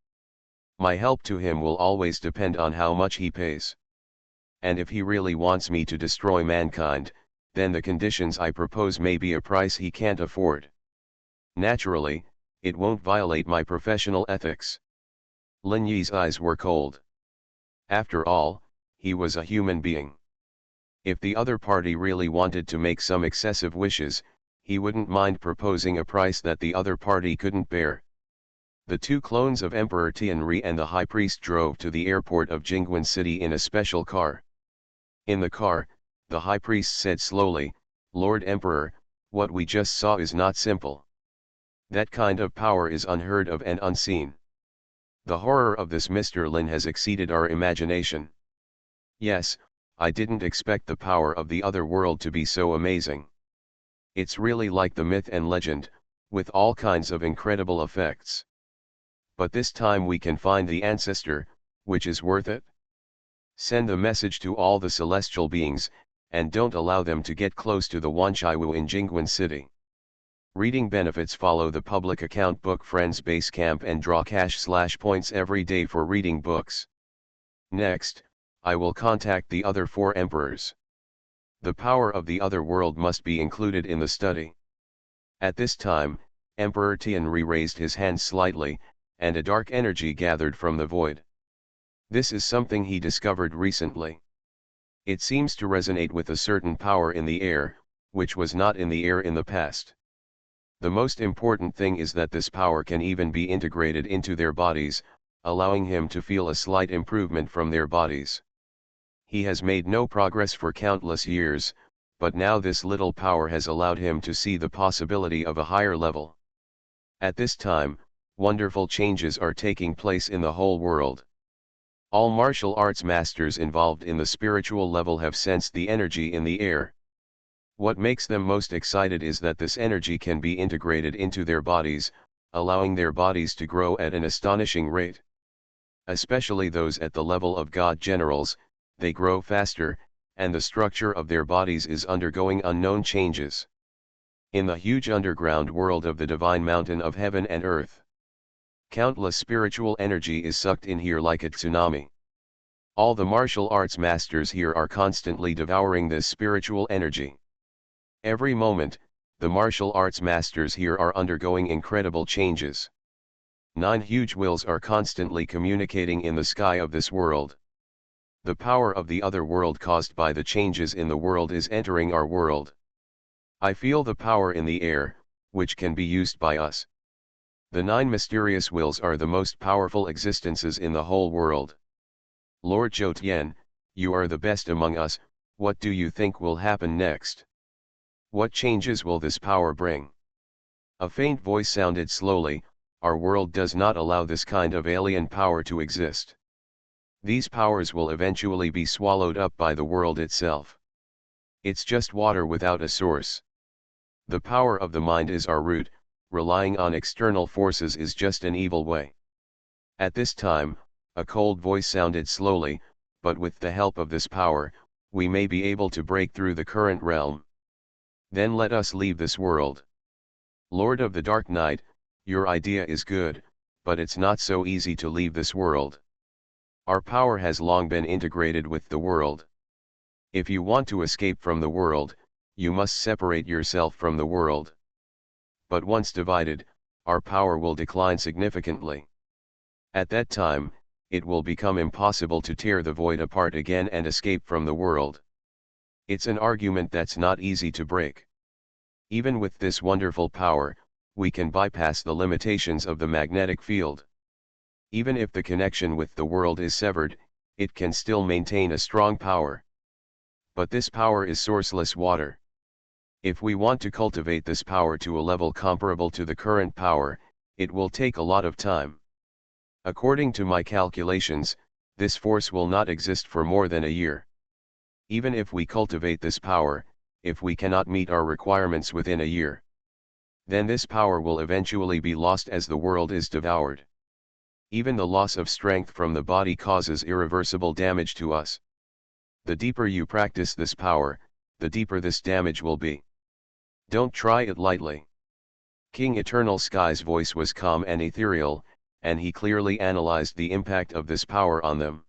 S1: My help to him will always depend on how much he pays. And if he really wants me to destroy mankind, then the conditions I propose may be a price he can't afford. Naturally, it won't violate my professional ethics. Lin Yi's eyes were cold. After all, he was a human being. If the other party really wanted to make some excessive wishes, he wouldn't mind proposing a price that the other party couldn't bear. The two clones of Emperor Tianri and the High Priest drove to the airport of Jingguan City in a special car. In the car, the High Priest said slowly, "Lord Emperor, what we just saw is not simple. That kind of power is unheard of and unseen. The horror of this Mr. Lin has exceeded our imagination. Yes, I didn't expect the power of the other world to be so amazing. It's really like the myth and legend, with all kinds of incredible effects. But this time we can find the ancestor, which is worth it. Send the message to all the celestial beings, and don't allow them to get close to the Wanchaiwu in Jingguan City. Reading benefits. Follow the public account Book Friends Basecamp and draw cash/points every day for reading books. Next, I will contact the other 4 emperors. The power of the other world must be included in the study." At this time, Emperor Tianri raised his hand slightly, and a dark energy gathered from the void. This is something he discovered recently. It seems to resonate with a certain power in the air, which was not in the air in the past. The most important thing is that this power can even be integrated into their bodies, allowing him to feel a slight improvement from their bodies. He has made no progress for countless years, but now this little power has allowed him to see the possibility of a higher level. At this time, wonderful changes are taking place in the whole world. All martial arts masters involved in the spiritual level have sensed the energy in the air. What makes them most excited is that this energy can be integrated into their bodies, allowing their bodies to grow at an astonishing rate. Especially those at the level of God Generals, they grow faster, and the structure of their bodies is undergoing unknown changes. In the huge underground world of the divine mountain of heaven and earth, countless spiritual energy is sucked in here like a tsunami. All the martial arts masters here are constantly devouring this spiritual energy. Every moment, the martial arts masters here are undergoing incredible changes. 9 huge wills are constantly communicating in the sky of this world. The power of the other world caused by the changes in the world is entering our world. I feel the power in the air, which can be used by us. The 9 mysterious wills are the most powerful existences in the whole world. Lord Zhou Tian, you are the best among us. What do you think will happen next? What changes will this power bring? A faint voice sounded slowly, our world does not allow this kind of alien power to exist. These powers will eventually be swallowed up by the world itself. It's just water without a source. The power of the mind is our root, relying on external forces is just an evil way. At this time, a cold voice sounded slowly, but with the help of this power, we may be able to break through the current realm. Then let us leave this world. Lord of the Dark Knight, your idea is good, but it's not so easy to leave this world. Our power has long been integrated with the world. If you want to escape from the world, you must separate yourself from the world. But once divided, our power will decline significantly. At that time, it will become impossible to tear the void apart again and escape from the world. It's an argument that's not easy to break. Even with this wonderful power, we can bypass the limitations of the magnetic field. Even if the connection with the world is severed, it can still maintain a strong power. But this power is sourceless water. If we want to cultivate this power to a level comparable to the current power, it will take a lot of time. According to my calculations, this force will not exist for more than a year. Even if we cultivate this power, if we cannot meet our requirements within a year, then this power will eventually be lost as the world is devoured. Even the loss of strength from the body causes irreversible damage to us. The deeper you practice this power, the deeper this damage will be. Don't try it lightly. King Eternal Sky's voice was calm and ethereal, and he clearly analyzed the impact of this power on them.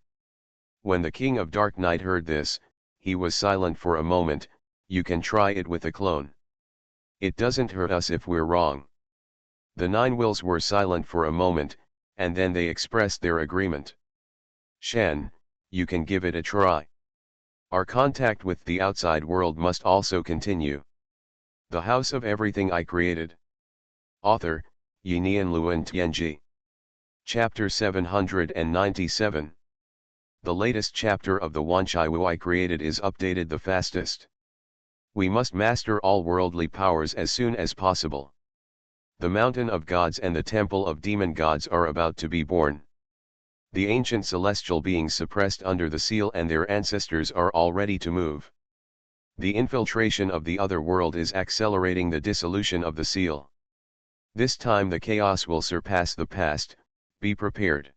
S1: When the King of Dark Knight heard this, he was silent for a moment. You can try it with a clone. It doesn't hurt us if we're wrong. The 9 wills were silent for a moment, and then they expressed their agreement. Shen, you can give it a try. Our contact with the outside world must also continue. The House of Everything I Created. Author, Yinian Luan Tianji. Chapter 797. The latest chapter of the Wanchai I Created is updated the fastest. We must master all worldly powers as soon as possible. The mountain of gods and the temple of demon gods are about to be born. The ancient celestial beings suppressed under the seal and their ancestors are all ready to move. The infiltration of the other world is accelerating the dissolution of the seal. This time the chaos will surpass the past, be prepared.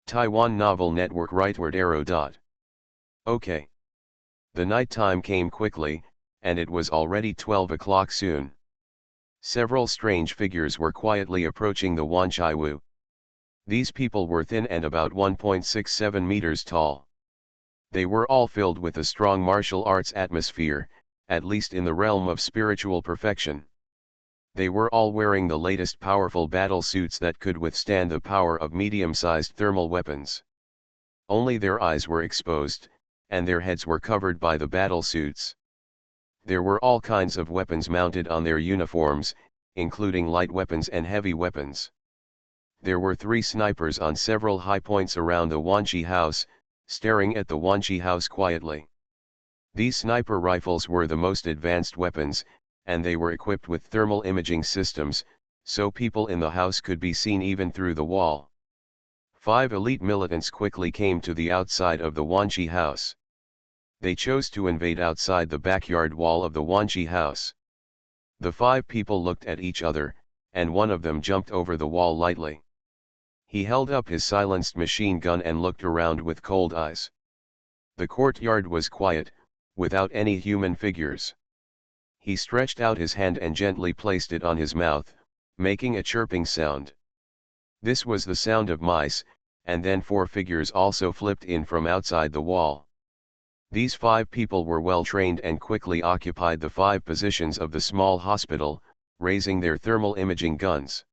S1: Taiwan Novel Network Rightward Arrow. Okay. The night time came quickly, and it was already 12 o'clock soon. Several strange figures were quietly approaching the Wanchai. These people were thin and about 1.67 meters tall. They were all filled with a strong martial arts atmosphere, at least in the realm of spiritual perfection. They were all wearing the latest powerful battle suits that could withstand the power of medium-sized thermal weapons. Only their eyes were exposed, and their heads were covered by the battle suits. There were all kinds of weapons mounted on their uniforms, including light weapons and heavy weapons. There were 3 snipers on several high points around the Wanchi house, staring at the Wanchi house quietly. These sniper rifles were the most advanced weapons, and they were equipped with thermal imaging systems, so people in the house could be seen even through the wall. 5 elite militants quickly came to the outside of the Wanchi house. They chose to invade outside the backyard wall of the Wanchi house. The 5 people looked at each other, and one of them jumped over the wall lightly. He held up his silenced machine gun and looked around with cold eyes. The courtyard was quiet, without any human figures. He stretched out his hand and gently placed it on his mouth, making a chirping sound. This was the sound of mice, and then 4 figures also flipped in from outside the wall. These 5 people were well trained and quickly occupied the 5 positions of the small hospital, raising their thermal imaging guns.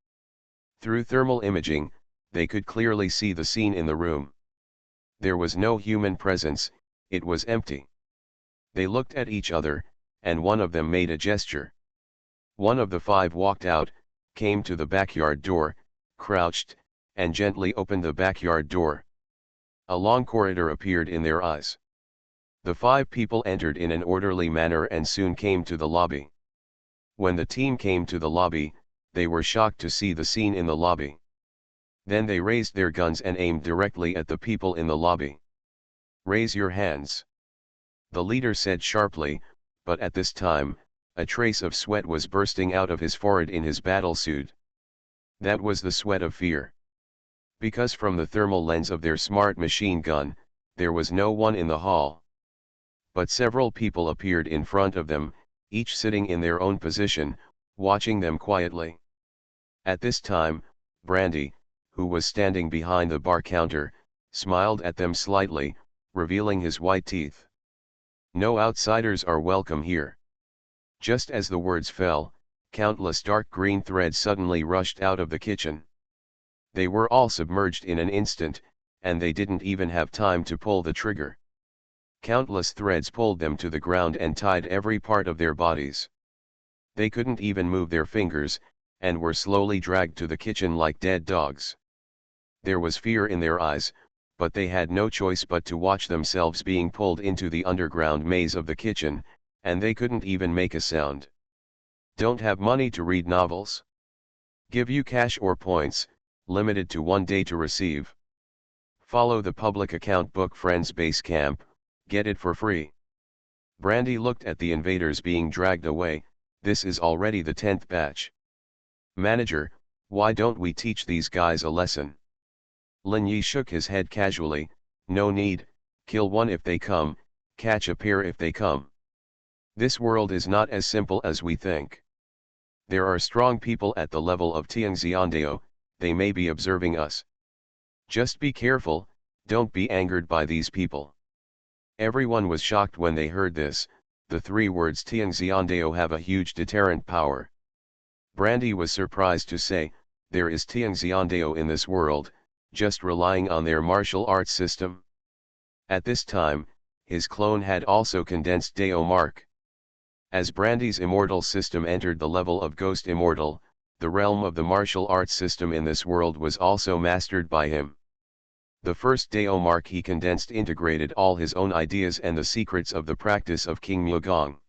S1: Through thermal imaging, they could clearly see the scene in the room. There was no human presence, it was empty. They looked at each other, and one of them made a gesture. One of the 5 walked out, came to the backyard door, crouched, and gently opened the backyard door. A long corridor appeared in their eyes. The 5 people entered in an orderly manner and soon came to the lobby. When the team came to the lobby, they were shocked to see the scene in the lobby. Then they raised their guns and aimed directly at the people in the lobby. "Raise your hands," the leader said sharply, but at this time, a trace of sweat was bursting out of his forehead in his battle suit. That was the sweat of fear. Because from the thermal lens of their smart machine gun, there was no one in the hall. But several people appeared in front of them, each sitting in their own position, watching them quietly. At this time, Brandy, who was standing behind the bar counter, smiled at them slightly, revealing his white teeth. "No outsiders are welcome here." Just as the words fell, countless dark green threads suddenly rushed out of the kitchen. They were all submerged in an instant, and they didn't even have time to pull the trigger. Countless threads pulled them to the ground and tied every part of their bodies. They couldn't even move their fingers, and were slowly dragged to the kitchen like dead dogs. There was fear in their eyes, but they had no choice but to watch themselves being pulled into the underground maze of the kitchen, and they couldn't even make a sound. "Don't have money to read novels? Give you cash or points, limited to 1 day to receive. Follow the public account book Friends Base Camp, get it for free." Brandy looked at the invaders being dragged away. "This is already the 10th batch. Manager, why don't we teach these guys a lesson?" Lin Yi shook his head casually. "No need, kill one if they come, catch a pair if they come. This world is not as simple as we think. There are strong people at the level of Tianxiandao, they may be observing us. Just be careful, don't be angered by these people." Everyone was shocked when they heard this. The 3 words Tianxiandao have a huge deterrent power. Brandy was surprised to say, there is Tianxiandao in this world, just relying on their martial arts system. At this time, his clone had also condensed Dao Mark. As Brandy's immortal system entered the level of Ghost Immortal, the realm of the martial arts system in this world was also mastered by him. The first Dao Mark he condensed integrated all his own ideas and the secrets of the practice of King Mugong.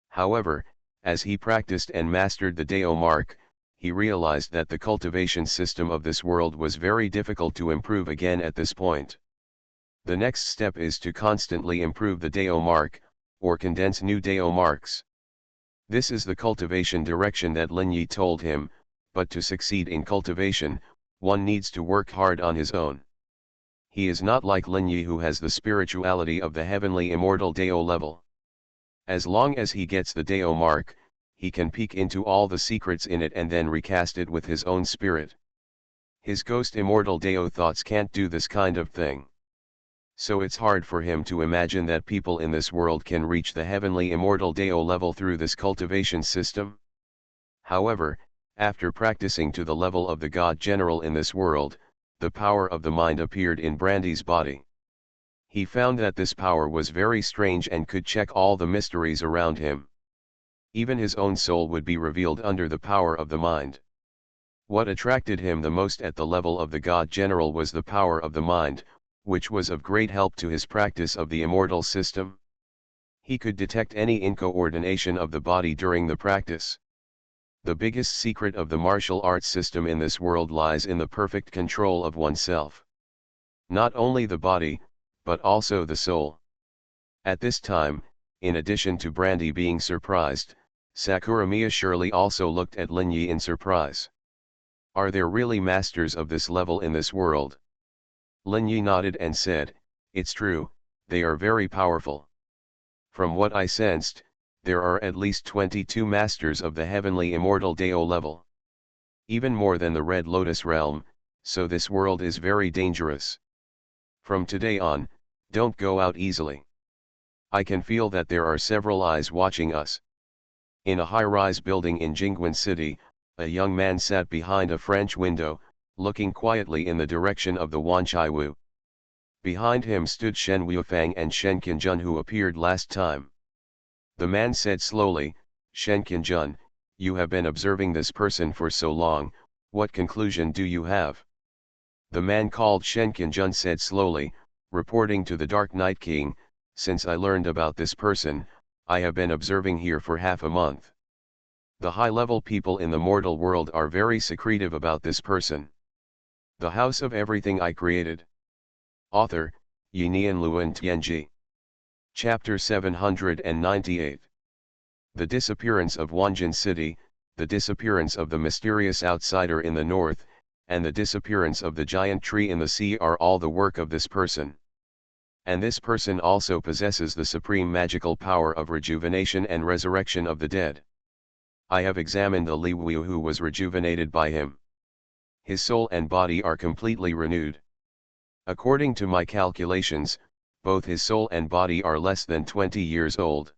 S1: However, as he practiced and mastered the Dao Mark, he realized that the cultivation system of this world was very difficult to improve again at this point. The next step is to constantly improve the Dao Mark, or condense new Dao Marks. This is the cultivation direction that Lin Yi told him, but to succeed in cultivation, one needs to work hard on his own. He is not like Lin Yi who has the spirituality of the heavenly immortal Dao level. As long as he gets the Dao Mark, he can peek into all the secrets in it and then recast it with his own spirit. His ghost immortal Dao thoughts can't do this kind of thing. So it's hard for him to imagine that people in this world can reach the heavenly immortal Dao level through this cultivation system. However, after practicing to the level of the God General in this world, the power of the mind appeared in Brandy's body. He found that this power was very strange and could check all the mysteries around him. Even his own soul would be revealed under the power of the mind. What attracted him the most at the level of the God General was the power of the mind, which was of great help to his practice of the immortal system. He could detect any incoordination of the body during the practice. The biggest secret of the martial arts system in this world lies in the perfect control of oneself. Not only the body, but also the soul. At this time, in addition to Brandy being surprised, Sakuramiya surely also looked at Lin Yi in surprise. Are there really masters of this level in this world? Lin Yi nodded and said, "It's true, they are very powerful. From what I sensed, there are at least 22 masters of the heavenly immortal Dao level. Even more than the Red Lotus realm, so this world is very dangerous. From today on, don't go out easily. I can feel that there are several eyes watching us." In a high-rise building in Jingguan City, a young man sat behind a French window, looking quietly in the direction of the Wanchaiwu. Behind him stood Shen Wuifang and Shen Qinjun who appeared last time. The man said slowly, "Shen Qinjun, you have been observing this person for so long, what conclusion do you have?" The man called Shen Qinjun said slowly, reporting to the Dark Night King, "Since I learned about this person, I have been observing here for half a month. The high-level people in the mortal world are very secretive about this person. The House of Everything I Created." Author, Yinian Luan Tianji. Chapter 798. The disappearance of Wanjin City, the disappearance of the mysterious outsider in the north, and the disappearance of the giant tree in the sea are all the work of this person. And this person also possesses the supreme magical power of rejuvenation and resurrection of the dead. I have examined the Li Wu who was rejuvenated by him. His soul and body are completely renewed. According to my calculations, both his soul and body are less than 20 years old.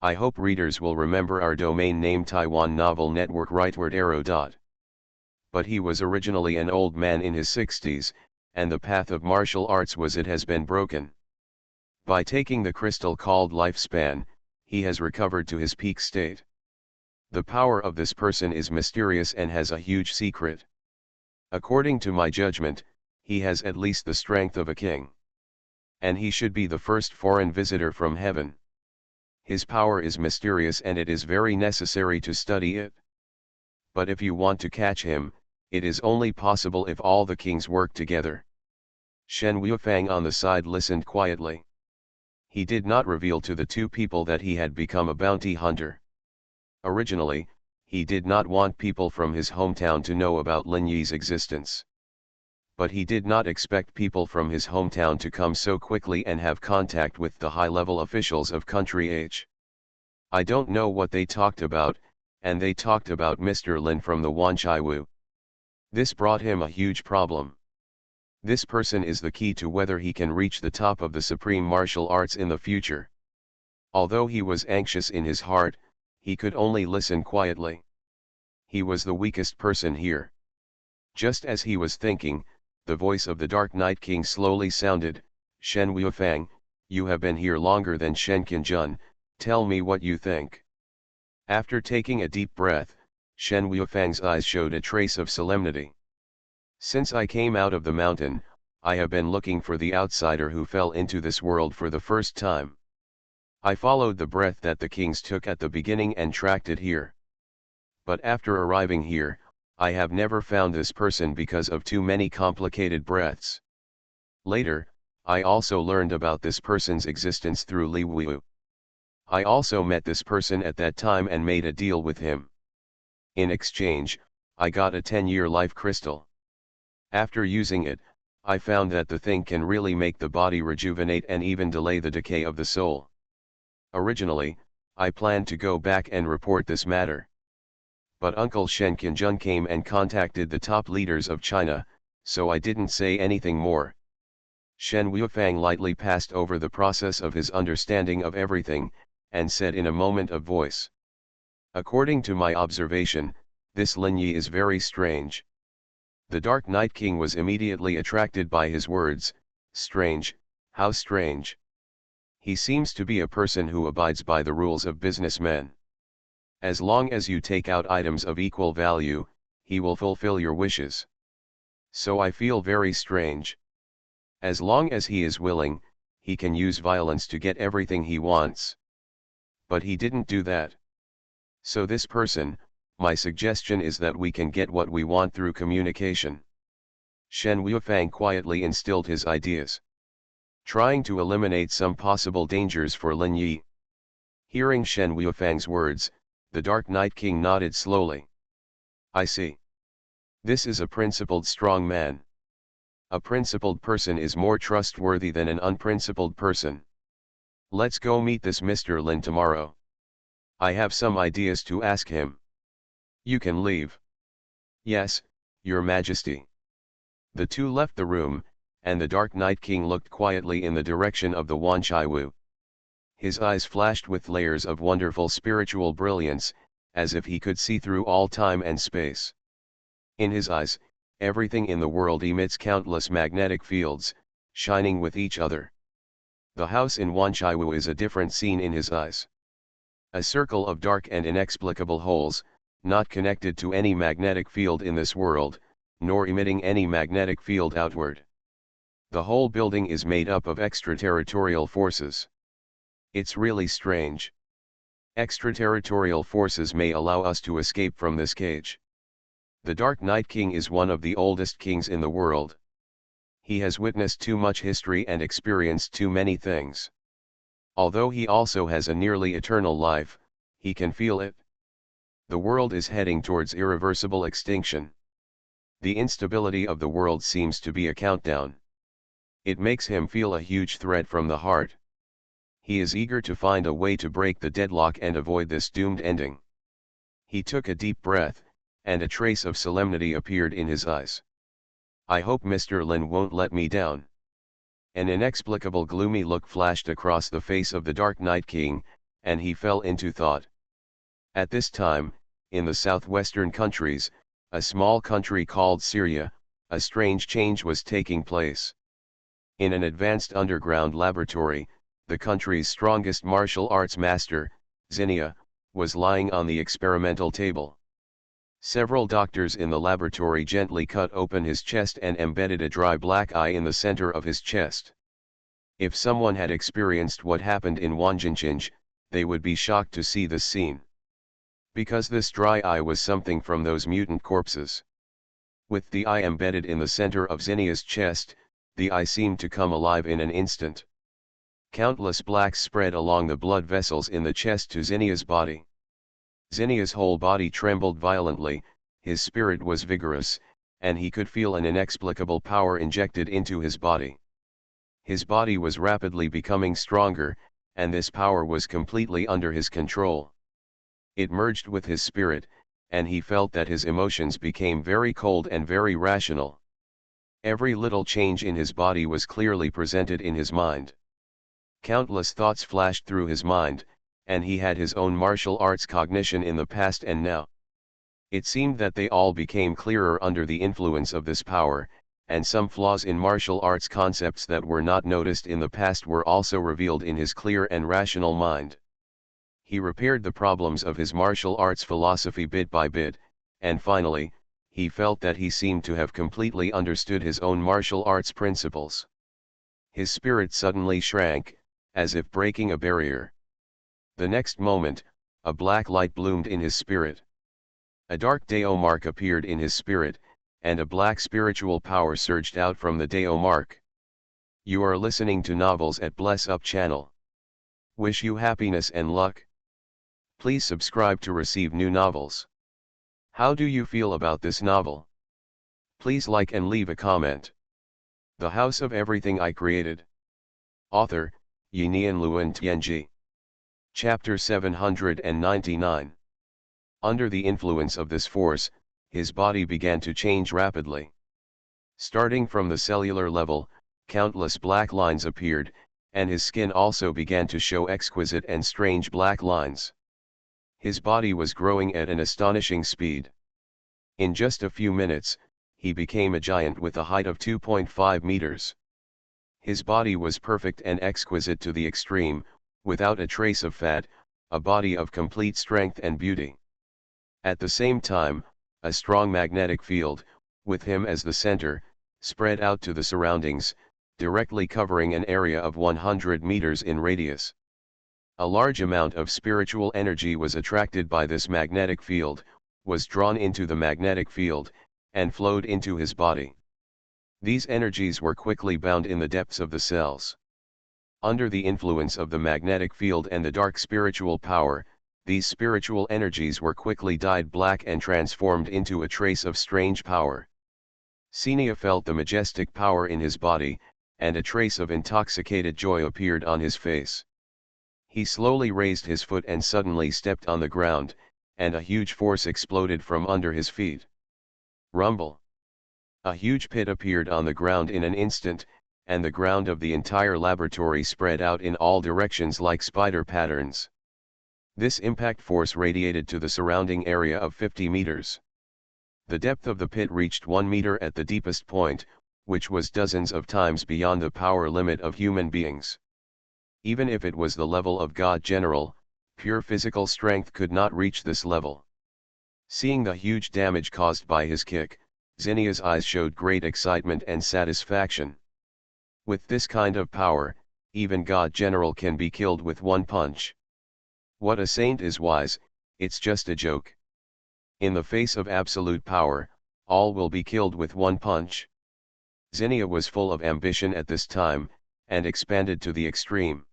S1: I hope readers will remember our domain name Taiwan Novel Network rightward arrow dot. But he was originally an old man in his 60s, and the path of martial arts has been broken. By taking the crystal called lifespan, he has recovered to his peak state. The power of this person is mysterious and has a huge secret. According to my judgment, he has at least the strength of a king. And he should be the first foreign visitor from heaven. His power is mysterious and it is very necessary to study it. But if you want to catch him, it is only possible if all the kings work together. Shen Wuifang on the side listened quietly. He did not reveal to the two people that he had become a bounty hunter. Originally, he did not want people from his hometown to know about Lin Yi's existence. But he did not expect people from his hometown to come so quickly and have contact with the high-level officials of country H. I don't know what they talked about, and they talked about Mr. Lin from the Wanchaiwu. This brought him a huge problem. This person is the key to whether he can reach the top of the supreme martial arts in the future. Although he was anxious in his heart, he could only listen quietly. He was the weakest person here. Just as he was thinking, the voice of the Dark Night King slowly sounded, Shen Wuifang, you have been here longer than Shen Qinjun, tell me what you think. After taking a deep breath, Shen Wuifang's eyes showed a trace of solemnity. Since I came out of the mountain, I have been looking for the outsider who fell into this world for the first time. I followed the breath that the kings took at the beginning and tracked it here. But after arriving here, I have never found this person because of too many complicated breaths. Later, I also learned about this person's existence through Li Wu. I also met this person at that time and made a deal with him. In exchange, I got a 10-year life crystal. After using it, I found that the thing can really make the body rejuvenate and even delay the decay of the soul. Originally, I planned to go back and report this matter. But Uncle Shen Qinjun came and contacted the top leaders of China, so I didn't say anything more. Shen Wuifang lightly passed over the process of his understanding of everything, and said in a moment of voice. According to my observation, this Lin Yi is very strange. The Dark Night King was immediately attracted by his words. Strange, how strange. He seems to be a person who abides by the rules of businessmen. As long as you take out items of equal value, he will fulfill your wishes. So I feel very strange. As long as he is willing, he can use violence to get everything he wants. But he didn't do that. So this person, my suggestion is that we can get what we want through communication. Shen Wuifang quietly instilled his ideas, trying to eliminate some possible dangers for Lin Yi. Hearing Shen Wuifang's words, the Dark Night King nodded slowly. I see. This is a principled strong man. A principled person is more trustworthy than an unprincipled person. Let's go meet this Mr. Lin tomorrow. I have some ideas to ask him. You can leave. Yes, Your Majesty. The two left the room, and the Dark Night King looked quietly in the direction of the Wanchaiwu. His eyes flashed with layers of wonderful spiritual brilliance, as if he could see through all time and space. In his eyes, everything in the world emits countless magnetic fields, shining with each other. The house in Wanchaiwu is a different scene in his eyes. A circle of dark and inexplicable holes, not connected to any magnetic field in this world, nor emitting any magnetic field outward. The whole building is made up of extraterritorial forces. It's really strange. Extraterritorial forces may allow us to escape from this cage. The Dark Night King is one of the oldest kings in the world. He has witnessed too much history and experienced too many things. Although he also has a nearly eternal life, he can feel it. The world is heading towards irreversible extinction. The instability of the world seems to be a countdown. It makes him feel a huge threat from the heart. He is eager to find a way to break the deadlock and avoid this doomed ending. He took a deep breath, and a trace of solemnity appeared in his eyes. I hope Mr. Lin won't let me down. An inexplicable gloomy look flashed across the face of the Dark Night King, and he fell into thought. At this time, in the southwestern countries, a small country called Syria, a strange change was taking place. In an advanced underground laboratory, the country's strongest martial arts master, Xenia, was lying on the experimental table. Several doctors in the laboratory gently cut open his chest and embedded a dry black eye in the center of his chest. If someone had experienced what happened in Wanjinchinj, they would be shocked to see this scene. Because this dry eye was something from those mutant corpses. With the eye embedded in the center of Xenia's chest, the eye seemed to come alive in an instant. Countless blacks spread along the blood vessels in the chest to Xenia's body. Xenia's whole body trembled violently, his spirit was vigorous, and he could feel an inexplicable power injected into his body. His body was rapidly becoming stronger, and this power was completely under his control. It merged with his spirit, and he felt that his emotions became very cold and very rational. Every little change in his body was clearly presented in his mind. Countless thoughts flashed through his mind, and he had his own martial arts cognition in the past and now. It seemed that they all became clearer under the influence of this power, and some flaws in martial arts concepts that were not noticed in the past were also revealed in his clear and rational mind. He repaired the problems of his martial arts philosophy bit by bit, and finally, he felt that he seemed to have completely understood his own martial arts principles. His spirit suddenly shrank, as if breaking a barrier. The next moment, a black light bloomed in his spirit. A dark Dao mark appeared in his spirit, and a black spiritual power surged out from the Dao mark. You are listening to Novels at Bless Up channel. Wish you happiness and luck. Please subscribe to receive new novels. How do you feel about this novel? Please like and leave a comment. The House of Everything I Created. Author, Yinian Luan Tianji. Chapter 799. Under the influence of this force, his body began to change rapidly. Starting from the cellular level, countless black lines appeared, and his skin also began to show exquisite and strange black lines. His body was growing at an astonishing speed. In just a few minutes, he became a giant with a height of 2.5 meters. His body was perfect and exquisite to the extreme, without a trace of fat, a body of complete strength and beauty. At the same time, a strong magnetic field, with him as the center, spread out to the surroundings, directly covering an area of 100 meters in radius. A large amount of spiritual energy was attracted by this magnetic field, was drawn into the magnetic field, and flowed into his body. These energies were quickly bound in the depths of the cells. Under the influence of the magnetic field and the dark spiritual power, these spiritual energies were quickly dyed black and transformed into a trace of strange power. Xenia felt the majestic power in his body, and a trace of intoxicated joy appeared on his face. He slowly raised his foot and suddenly stepped on the ground, and a huge force exploded from under his feet. Rumble! A huge pit appeared on the ground in an instant, and the ground of the entire laboratory spread out in all directions like spider patterns. This impact force radiated to the surrounding area of 50 meters. The depth of the pit reached 1 meter at the deepest point, which was dozens of times beyond the power limit of human beings. Even if it was the level of God General, pure physical strength could not reach this level. Seeing the huge damage caused by his kick, Xenia's eyes showed great excitement and satisfaction. With this kind of power, even God General can be killed with one punch. What a saint is wise, it's just a joke. In the face of absolute power, all will be killed with one punch. Xenia was full of ambition at this time, and expanded to the extreme.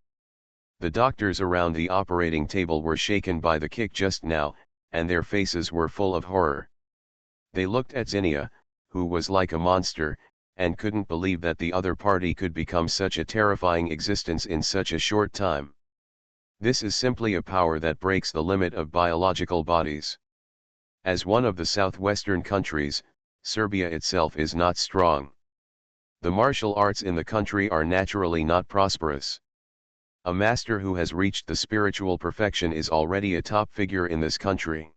S1: The doctors around the operating table were shaken by the kick just now, and their faces were full of horror. They looked at Xenia, who was like a monster, and couldn't believe that the other party could become such a terrifying existence in such a short time. This is simply a power that breaks the limit of biological bodies. As one of the southwestern countries, Serbia itself is not strong. The martial arts in the country are naturally not prosperous. A master who has reached the spiritual perfection is already a top figure in this country.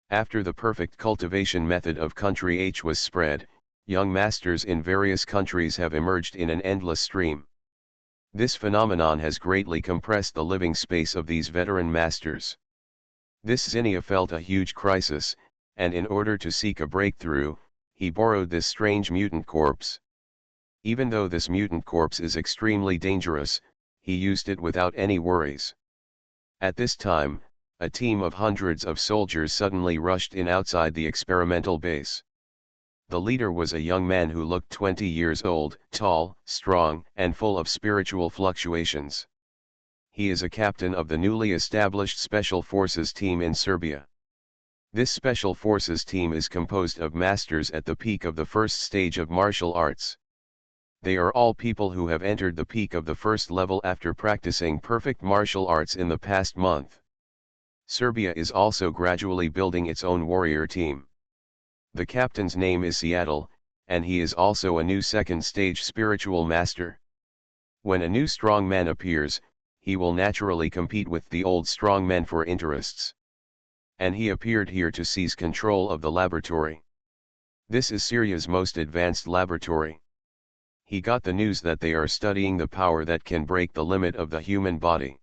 S1: After the perfect cultivation method of country H was spread, young masters in various countries have emerged in an endless stream. This phenomenon has greatly compressed the living space of these veteran masters. This Zinnia felt a huge crisis, and in order to seek a breakthrough, he borrowed this strange mutant corpse. Even though this mutant corpse is extremely dangerous, he used it without any worries. At this time, a team of hundreds of soldiers suddenly rushed in outside the experimental base. The leader was a young man who looked 20 years old, tall, strong, and full of spiritual fluctuations. He is a captain of the newly established Special Forces team in Serbia. This Special Forces team is composed of masters at the peak of the first stage of martial arts. They are all people who have entered the peak of the first level after practicing perfect martial arts in the past month. Serbia is also gradually building its own warrior team. The captain's name is Seattle, and he is also a new second stage spiritual master. When a new strong man appears, he will naturally compete with the old strong men for interests. And he appeared here to seize control of the laboratory. This is Syria's most advanced laboratory. He got the news that they are studying the power that can break the limit of the human body.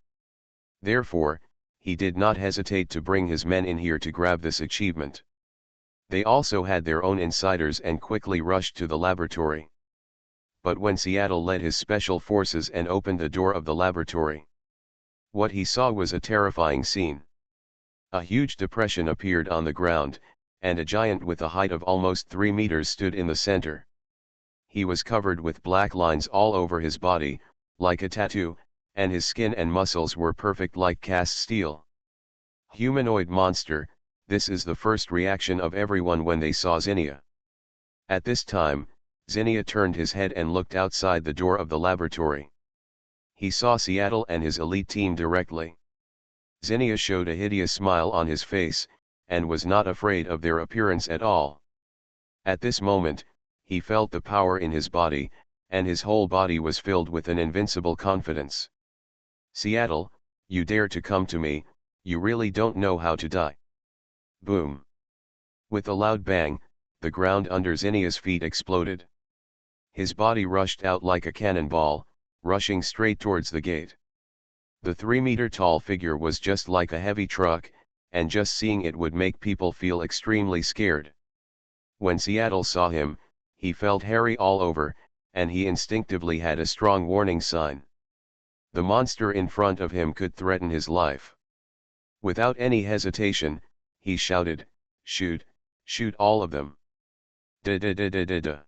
S1: Therefore, he did not hesitate to bring his men in here to grab this achievement. They also had their own insiders and quickly rushed to the laboratory. But when Seattle led his special forces and opened the door of the laboratory, what he saw was a terrifying scene. A huge depression appeared on the ground, and a giant with a height of almost 3 meters stood in the center. He was covered with black lines all over his body, like a tattoo, and his skin and muscles were perfect like cast steel. Humanoid monster, this is the first reaction of everyone when they saw Zinnia. At this time, Zinnia turned his head and looked outside the door of the laboratory. He saw Seattle and his elite team directly. Zinnia showed a hideous smile on his face, and was not afraid of their appearance at all. At this moment, he felt the power in his body, and his whole body was filled with an invincible confidence. Seattle, you dare to come to me, you really don't know how to die. Boom. With a loud bang, the ground under Zinnia's feet exploded. His body rushed out like a cannonball, rushing straight towards the gate. The 3-meter-tall figure was just like a heavy truck, and just seeing it would make people feel extremely scared. When Seattle saw him, he felt hairy all over, and he instinctively had a strong warning sign. The monster in front of him could threaten his life. Without any hesitation, he shouted, "Shoot, shoot all of them." Da-da-da-da-da-da.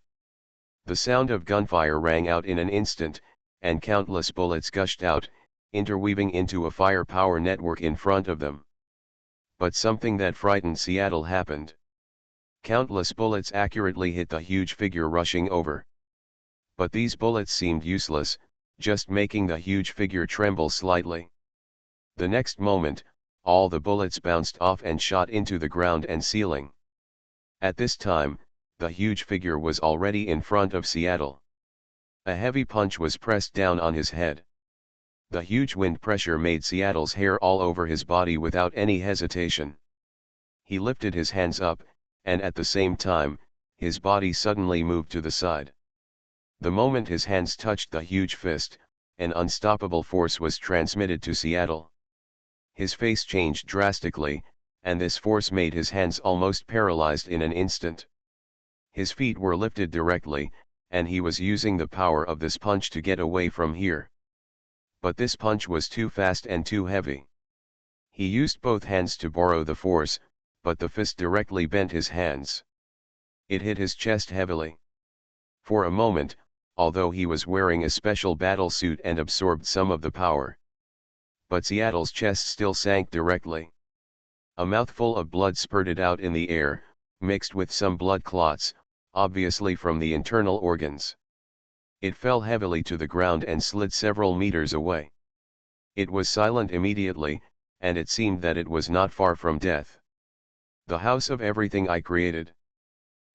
S1: The sound of gunfire rang out in an instant, and countless bullets gushed out, interweaving into a firepower network in front of them. But something that frightened Seattle happened. Countless bullets accurately hit the huge figure rushing over. But these bullets seemed useless, just making the huge figure tremble slightly. The next moment, all the bullets bounced off and shot into the ground and ceiling. At this time, the huge figure was already in front of Seattle. A heavy punch was pressed down on his head. The huge wind pressure made Seattle's hair all over his body without any hesitation. He lifted his hands up, and at the same time, his body suddenly moved to the side. The moment his hands touched the huge fist, an unstoppable force was transmitted to Seattle. His face changed drastically, and this force made his hands almost paralyzed in an instant. His feet were lifted directly, and he was using the power of this punch to get away from here. But this punch was too fast and too heavy. He used both hands to borrow the force, but the fist directly bent his hands. It hit his chest heavily. For a moment, although he was wearing a special battle suit and absorbed some of the power, but Seattle's chest still sank directly. A mouthful of blood spurted out in the air, mixed with some blood clots, obviously from the internal organs. It fell heavily to the ground and slid several meters away. It was silent immediately, and it seemed that it was not far from death. The House of Everything I Created.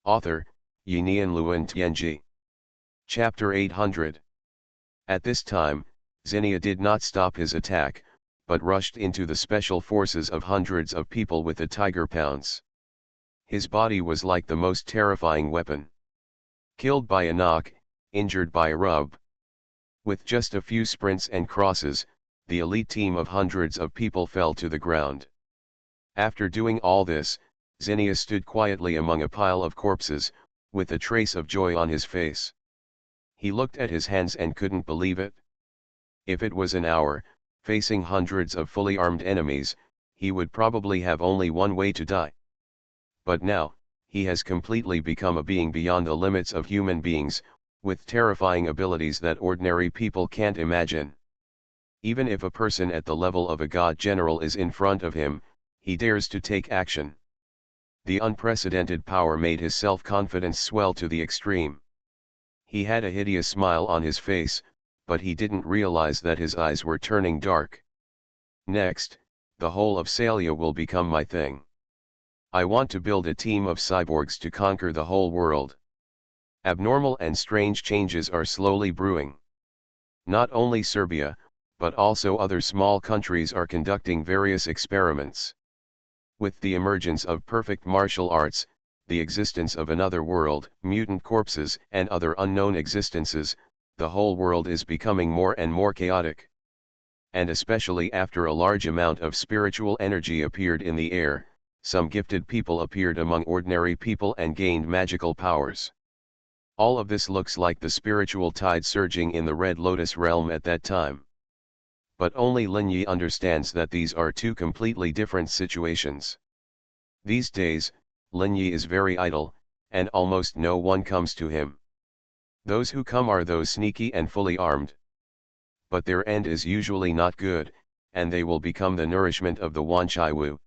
S1: Author, Yinian Luan Tianji. Chapter 800. At this time, Xenia did not stop his attack, but rushed into the special forces of hundreds of people with a tiger pounce. His body was like the most terrifying weapon. Killed by a knock, injured by a rub. With just a few sprints and crosses, the elite team of hundreds of people fell to the ground. After doing all this, Xenia stood quietly among a pile of corpses, with a trace of joy on his face. He looked at his hands and couldn't believe it. If it was an hour, facing hundreds of fully armed enemies, he would probably have only one way to die. But now, he has completely become a being beyond the limits of human beings, with terrifying abilities that ordinary people can't imagine. Even if a person at the level of a god general is in front of him, he dares to take action. The unprecedented power made his self-confidence swell to the extreme. He had a hideous smile on his face, but he didn't realize that his eyes were turning dark. Next, the whole of Salia will become my thing. I want to build a team of cyborgs to conquer the whole world. Abnormal and strange changes are slowly brewing. Not only Serbia, but also other small countries are conducting various experiments. With the emergence of perfect martial arts, the existence of another world, mutant corpses and other unknown existences, the whole world is becoming more and more chaotic. And especially after a large amount of spiritual energy appeared in the air, some gifted people appeared among ordinary people and gained magical powers. All of this looks like the spiritual tide surging in the Red Lotus realm at that time. But only Lin Yi understands that these are two completely different situations. These days, Lin Yi is very idle, and almost no one comes to him. Those who come are those sneaky and fully armed. But their end is usually not good, and they will become the nourishment of the Wanchai Wu.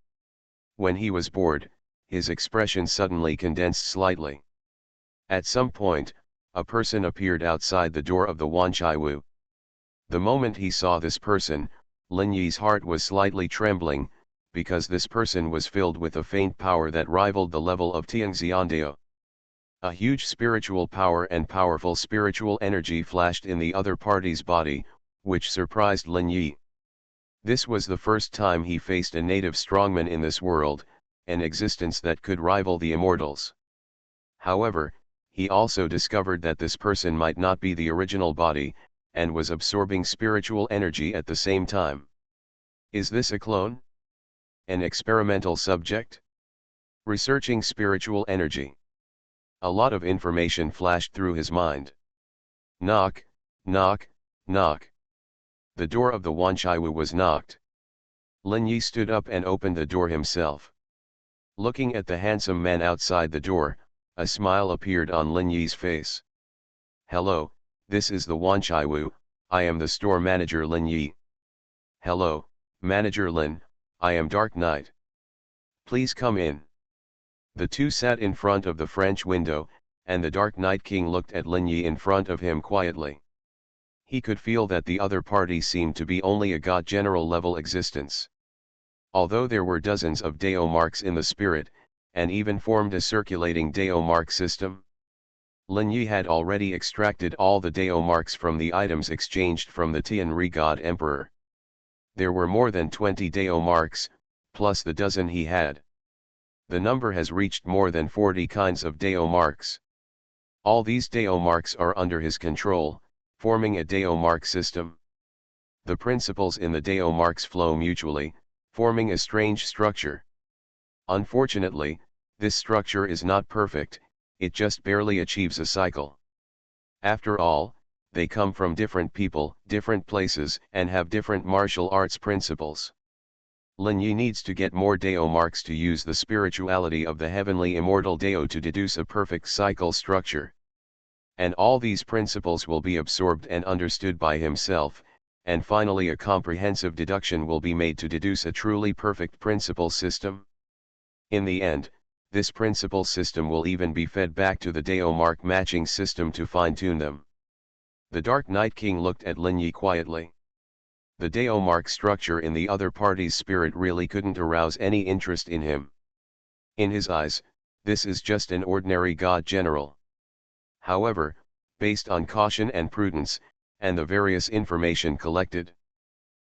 S1: When he was bored, his expression suddenly condensed slightly. At some point, a person appeared outside the door of the Wanchai Wu. The moment he saw this person, Lin Yi's heart was slightly trembling, because this person was filled with a faint power that rivaled the level of Tianxiandao. A huge spiritual power and powerful spiritual energy flashed in the other party's body, which surprised Lin Yi. This was the first time he faced a native strongman in this world, an existence that could rival the immortals. However, he also discovered that this person might not be the original body, and was absorbing spiritual energy at the same time. Is this a clone? An experimental subject? Researching spiritual energy. A lot of information flashed through his mind. Knock, knock, knock. The door of the Wanchai Wu was knocked. Lin Yi stood up and opened the door himself. Looking at the handsome man outside the door, a smile appeared on Lin Yi's face. Hello, this is the Wanchai Wu, I am the store manager Lin Yi. Hello, Manager Lin, I am Dark Knight. Please come in. The two sat in front of the French window, and the Dark Knight King looked at Lin Yi in front of him quietly. He could feel that the other party seemed to be only a god general level existence. Although there were dozens of Dao marks in the spirit, and even formed a circulating Dao mark system, Lin Yi had already extracted all the Dao marks from the items exchanged from the Tianri God Emperor. There were more than 20 Dao marks, plus the dozen he had. The number has reached more than 40 kinds of Dao marks. All these Dao marks are under his control, forming a Dao mark system. The principles in the Dao marks flow mutually, forming a strange structure. Unfortunately, this structure is not perfect, it just barely achieves a cycle. After all, they come from different people, different places, and have different martial arts principles. Lin Yi needs to get more Dao marks to use the spirituality of the heavenly immortal Dao to deduce a perfect cycle structure. And all these principles will be absorbed and understood by himself, and finally a comprehensive deduction will be made to deduce a truly perfect principle system. In the end, This principal system will even be fed back to the Dao mark matching system to fine-tune them. The Dark Night King looked at Lin Yi quietly. The Dao mark structure in the other party's spirit really couldn't arouse any interest in him. In his eyes, this is just an ordinary god general. However, based on caution and prudence, and the various information collected,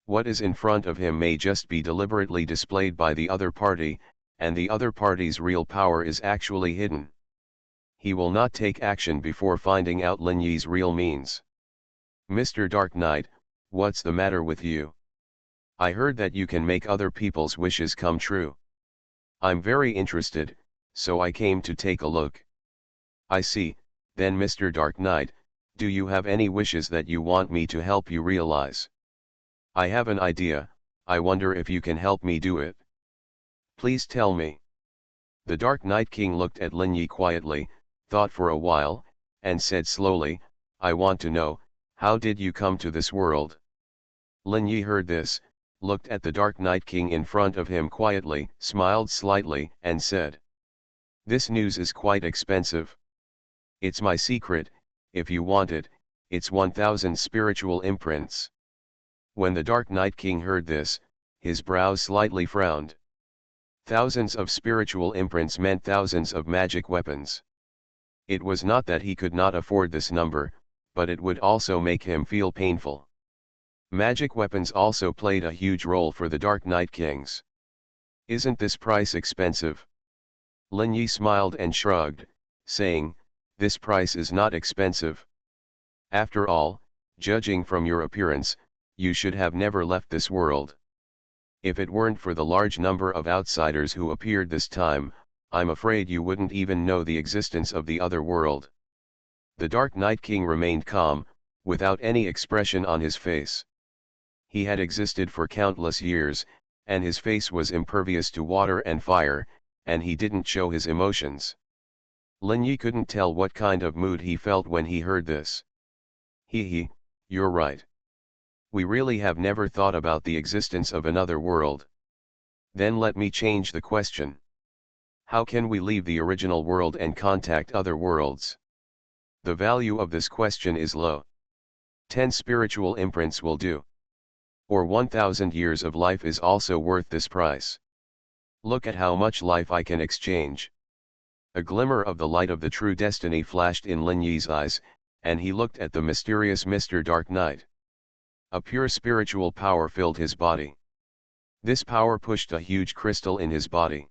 S1: what is in front of him may just be deliberately displayed by the other party, and the other party's real power is actually hidden. He will not take action before finding out Lin Yi's real means. Mr. Dark Knight, what's the matter with you? I heard that you can make other people's wishes come true. I'm very interested, so I came to take a look. I see, then Mr. Dark Knight, do you have any wishes that you want me to help you realize? I have an idea, I wonder if you can help me do it. Please tell me. The Dark Night King looked at Lin Yi quietly, thought for a while, and said slowly, I want to know, how did you come to this world? Lin Yi heard this, looked at the Dark Night King in front of him quietly, smiled slightly, and said, this news is quite expensive. It's my secret, if you want it, it's 1000 spiritual imprints. When the Dark Night King heard this, his brows slightly frowned. Thousands of spiritual imprints meant thousands of magic weapons. It was not that he could not afford this number, but it would also make him feel painful. Magic weapons also played a huge role for the Dark Night Kings. Isn't this price expensive? Lin Yi smiled and shrugged, saying, this price is not expensive. After all, judging from your appearance, you should have never left this world. If it weren't for the large number of outsiders who appeared this time, I'm afraid you wouldn't even know the existence of the other world. The Dark Night King remained calm, without any expression on his face. He had existed for countless years, and his face was impervious to water and fire, and he didn't show his emotions. Lin Yi couldn't tell what kind of mood he felt when he heard this. You're right. We really have never thought about the existence of another world. Then let me change the question. How can we leave the original world and contact other worlds? The value of this question is low. 10 spiritual imprints will do. Or 1000 years of life is also worth this price. Look at how much life I can exchange. A glimmer of the light of the true destiny flashed in Lin Yi's eyes, and he looked at the mysterious Mr. Dark Knight. A pure spiritual power filled his body. This power pushed a huge crystal in his body.